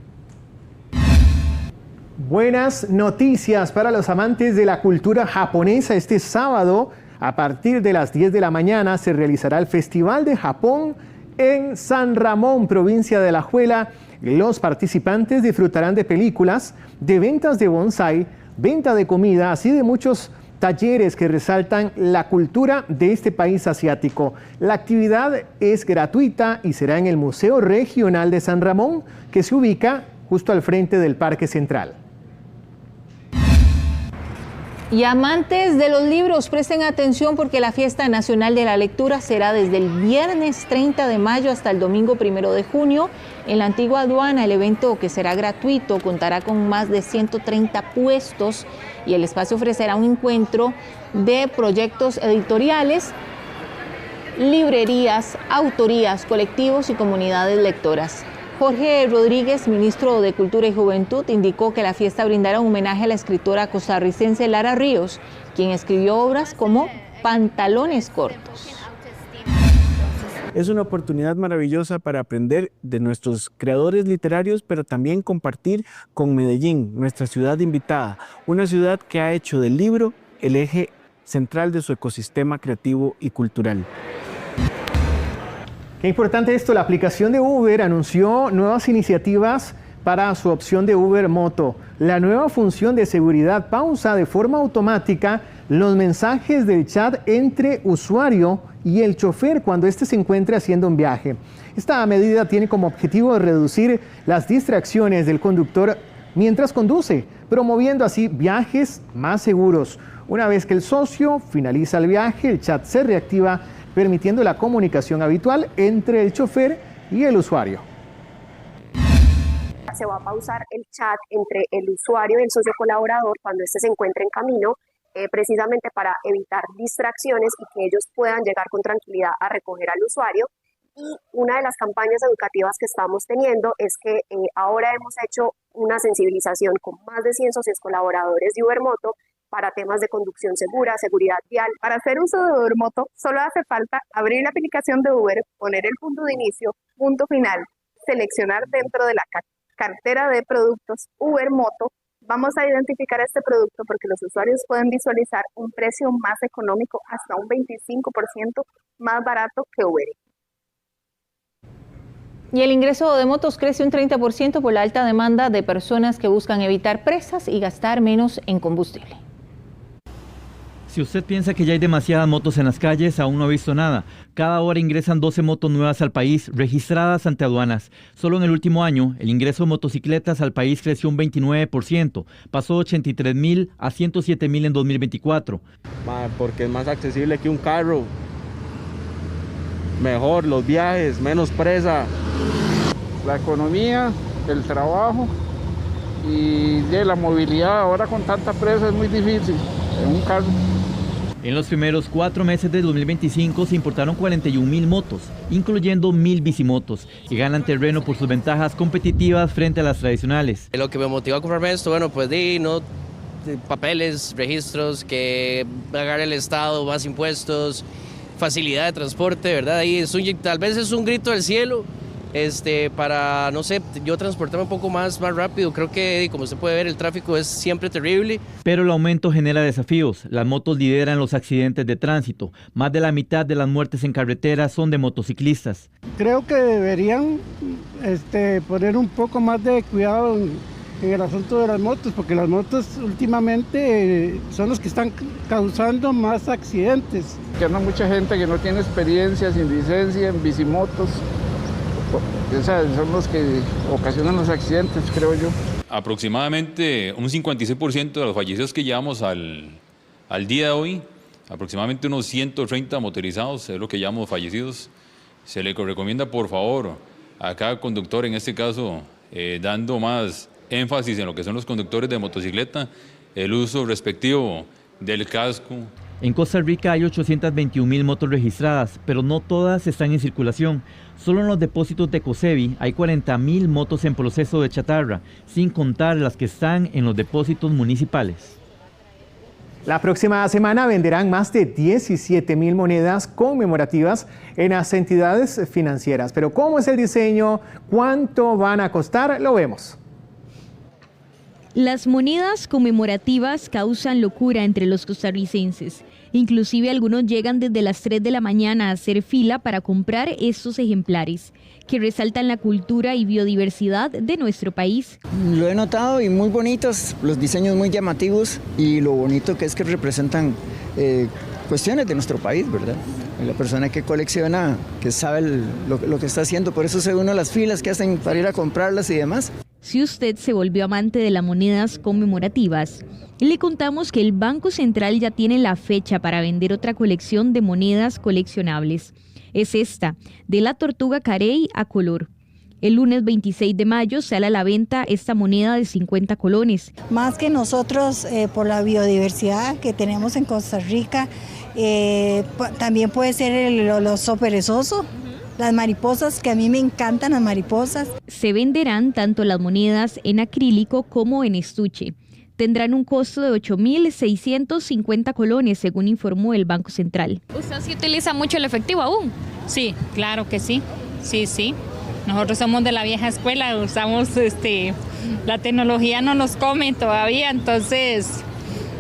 Buenas noticias para los amantes de la cultura japonesa. Este sábado, a partir de las 10 de la mañana, se realizará el Festival de Japón en San Ramón, provincia de Alajuela. Los participantes disfrutarán de películas, de ventas de bonsái, venta de comida, así de muchos talleres que resaltan la cultura de este país asiático. La actividad es gratuita y será en el Museo Regional de San Ramón, que se ubica justo al frente del Parque Central. Y amantes de los libros, presten atención porque la Fiesta Nacional de la Lectura será desde el viernes 30 de mayo hasta el domingo 1 de junio en la antigua aduana. El evento, que será gratuito, contará con más de 130 puestos y el espacio ofrecerá un encuentro de proyectos editoriales, librerías, autorías, colectivos y comunidades lectoras. Jorge Rodríguez, ministro de Cultura y Juventud, indicó que la fiesta brindará un homenaje a la escritora costarricense Lara Ríos, quien escribió obras como Pantalones Cortos. Es una oportunidad maravillosa para aprender de nuestros creadores literarios, pero también compartir con Medellín, nuestra ciudad invitada, una ciudad que ha hecho del libro el eje central de su ecosistema creativo y cultural. Qué importante esto, la aplicación de Uber anunció nuevas iniciativas para su opción de Uber Moto. La nueva función de seguridad pausa de forma automática los mensajes del chat entre usuario y el chofer cuando éste se encuentre haciendo un viaje. Esta medida tiene como objetivo reducir las distracciones del conductor mientras conduce, promoviendo así viajes más seguros. Una vez que el socio finaliza el viaje, el chat se reactiva, permitiendo la comunicación habitual entre el chofer y el usuario. Se va a pausar el chat entre el usuario y el socio colaborador cuando éste se encuentre en camino, precisamente para evitar distracciones y que ellos puedan llegar con tranquilidad a recoger al usuario. Y una de las campañas educativas que estamos teniendo es que ahora hemos hecho una sensibilización con más de 100 socios colaboradores de Ubermoto para temas de conducción segura, seguridad vial. Para hacer uso de Ubermoto solo hace falta abrir la aplicación de Uber, poner el punto de inicio, punto final, seleccionar dentro de la cartera de productos Ubermoto. Vamos a identificar este producto porque los usuarios pueden visualizar un precio más económico, hasta un 25% más barato que Uber. Y el ingreso de motos crece un 30% por la alta demanda de personas que buscan evitar presas y gastar menos en combustible. Si usted piensa que ya hay demasiadas motos en las calles, aún no ha visto nada. Cada hora ingresan 12 motos nuevas al país, registradas ante aduanas. Solo en el último año, el ingreso de motocicletas al país creció un 29%. Pasó de 83,000 a 107,000 en 2024. Porque es más accesible que un carro. Mejor los viajes, menos presa. La economía, el trabajo y de la movilidad. Ahora con tanta presa es muy difícil en un carro. En los primeros 4 meses de 2025 se importaron 41,000 motos, incluyendo 1,000 bicimotos, que ganan terreno por sus ventajas competitivas frente a las tradicionales. Lo que me motivó a comprarme esto, bueno, pues papeles, registros, que pagar el Estado, más impuestos, facilidad de transporte, ¿verdad? Ahí tal vez es un grito del cielo, para, no sé, yo transportarme un poco más rápido. Creo que, como usted puede ver, el tráfico es siempre terrible. Pero el aumento genera desafíos. Las motos lideran los accidentes de tránsito. Más de la mitad de las muertes en carretera son de motociclistas. Creo que deberían poner un poco más de cuidado en el asunto de las motos, porque las motos últimamente son los que están causando más accidentes. Que no mucha gente que no tiene experiencia, sin licencia, en bicimotos. Son los que ocasionan los accidentes, creo yo. Aproximadamente un 56% de los fallecidos que llevamos al día de hoy, aproximadamente unos 130 motorizados, es lo que llamamos fallecidos. Se le recomienda, por favor, a cada conductor, en este caso, dando más énfasis en lo que son los conductores de motocicleta, el uso respectivo del casco. En Costa Rica hay 821,000 motos registradas, pero no todas están en circulación. Solo en los depósitos de COSEBI hay 40,000 motos en proceso de chatarra, sin contar las que están en los depósitos municipales. La próxima semana venderán más de 17,000 monedas conmemorativas en las entidades financieras. Pero ¿cómo es el diseño? ¿Cuánto van a costar? Lo vemos. Las monedas conmemorativas causan locura entre los costarricenses. Inclusive algunos llegan desde las 3 de la mañana a hacer fila para comprar estos ejemplares, que resaltan la cultura y biodiversidad de nuestro país. Lo he notado y muy bonitos, los diseños muy llamativos y lo bonito que es que representan cuestiones de nuestro país, ¿verdad? La persona que colecciona, que sabe lo que está haciendo, por eso se une a las filas que hacen para ir a comprarlas y demás. Si usted se volvió amante de las monedas conmemorativas, le contamos que el Banco Central ya tiene la fecha para vender otra colección de monedas coleccionables. Es esta, de la tortuga carey a color. El lunes 26 de mayo sale a la venta esta moneda de 50 colones. Más que nosotros, por la biodiversidad que tenemos en Costa Rica, también puede ser el oso perezoso. Las mariposas, que a mí me encantan las mariposas. Se venderán tanto las monedas en acrílico como en estuche. Tendrán un costo de 8.650 colones, según informó el Banco Central. ¿Usted sí utiliza mucho el efectivo aún? Sí, claro que sí. Sí. Nosotros somos de la vieja escuela, usamos la tecnología no nos come todavía, entonces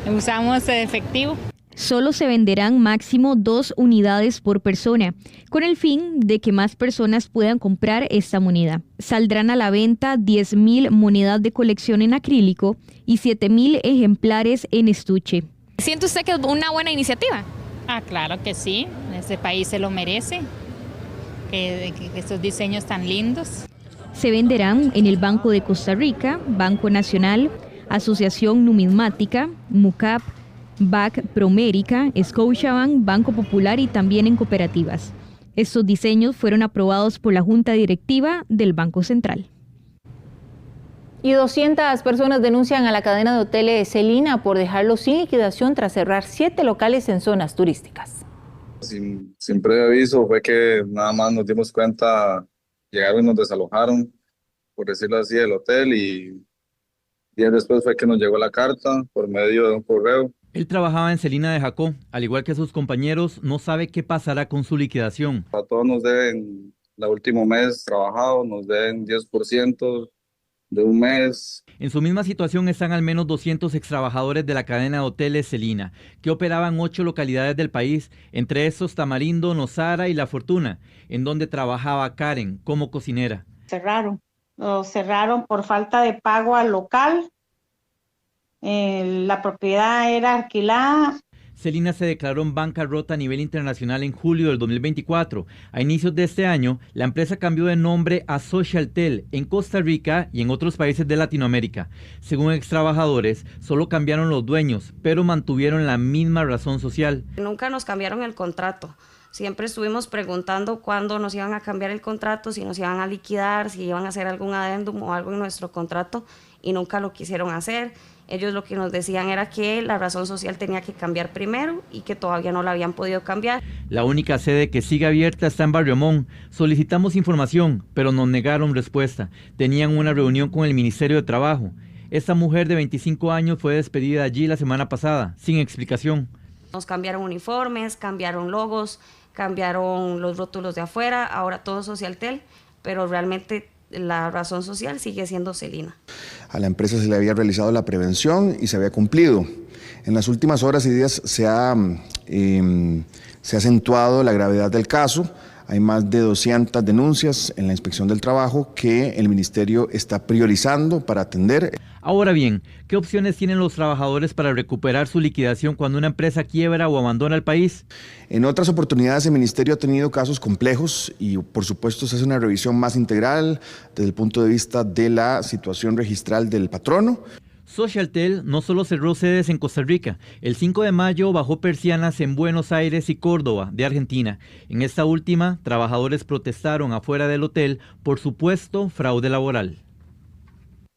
usamos efectivo. Solo se venderán máximo 2 unidades por persona, con el fin de que más personas puedan comprar esta moneda. Saldrán a la venta 10.000 monedas de colección en acrílico y 7.000 ejemplares en estuche. ¿Siente usted que es una buena iniciativa? Ah, claro que sí, este país se lo merece, que estos diseños tan lindos. Se venderán en el Banco de Costa Rica, Banco Nacional, Asociación Numismática, MUCAP, BAC Promérica, Scotiabank, Banco Popular y también en cooperativas. Estos diseños fueron aprobados por la Junta Directiva del Banco Central. Y 200 personas denuncian a la cadena de hoteles Celina por dejarlos sin liquidación tras cerrar 7 locales en zonas turísticas. Sin previo aviso, fue que nada más nos dimos cuenta, llegaron y nos desalojaron, por decirlo así, del hotel, y días después fue que nos llegó la carta por medio de un correo. Él trabajaba en Celina de Jacó, al igual que sus compañeros, no sabe qué pasará con su liquidación. A todos nos deben, el último mes trabajado, nos deben 10% de un mes. En su misma situación están al menos 200 extrabajadores de la cadena de hoteles Celina, que operaban 8 localidades del país, entre estos Tamarindo, Nosara y La Fortuna, en donde trabajaba Karen como cocinera. Lo cerraron por falta de pago al local. La propiedad era alquilada. Celina se declaró en bancarrota a nivel internacional en julio del 2024. A inicios de este año, la empresa cambió de nombre a Socialtel en Costa Rica y en otros países de Latinoamérica. Según extrabajadores, solo cambiaron los dueños, pero mantuvieron la misma razón social. Nunca nos cambiaron el contrato. Siempre estuvimos preguntando cuándo nos iban a cambiar el contrato, si nos iban a liquidar, si iban a hacer algún adendum o algo en nuestro contrato, y nunca lo quisieron hacer. Ellos lo que nos decían era que la razón social tenía que cambiar primero y que todavía no la habían podido cambiar. La única sede que sigue abierta está en Barrio Món. Solicitamos información, pero nos negaron respuesta. Tenían una reunión con el Ministerio de Trabajo. Esta mujer de 25 años fue despedida allí la semana pasada, sin explicación. Nos cambiaron uniformes, cambiaron logos, cambiaron los rótulos de afuera, ahora todo Socialtel, pero realmente la razón social sigue siendo Celina. A la empresa se le había realizado la prevención y se había cumplido. En las últimas horas y días se ha acentuado la gravedad del caso. Hay más de 200 denuncias en la Inspección del Trabajo que el Ministerio está priorizando para atender. Ahora bien, ¿qué opciones tienen los trabajadores para recuperar su liquidación cuando una empresa quiebra o abandona el país? En otras oportunidades el Ministerio ha tenido casos complejos y por supuesto se hace una revisión más integral desde el punto de vista de la situación registral del patrono. Socialtel no solo cerró sedes en Costa Rica, el 5 de mayo bajó persianas en Buenos Aires y Córdoba, de Argentina. En esta última, trabajadores protestaron afuera del hotel por supuesto fraude laboral.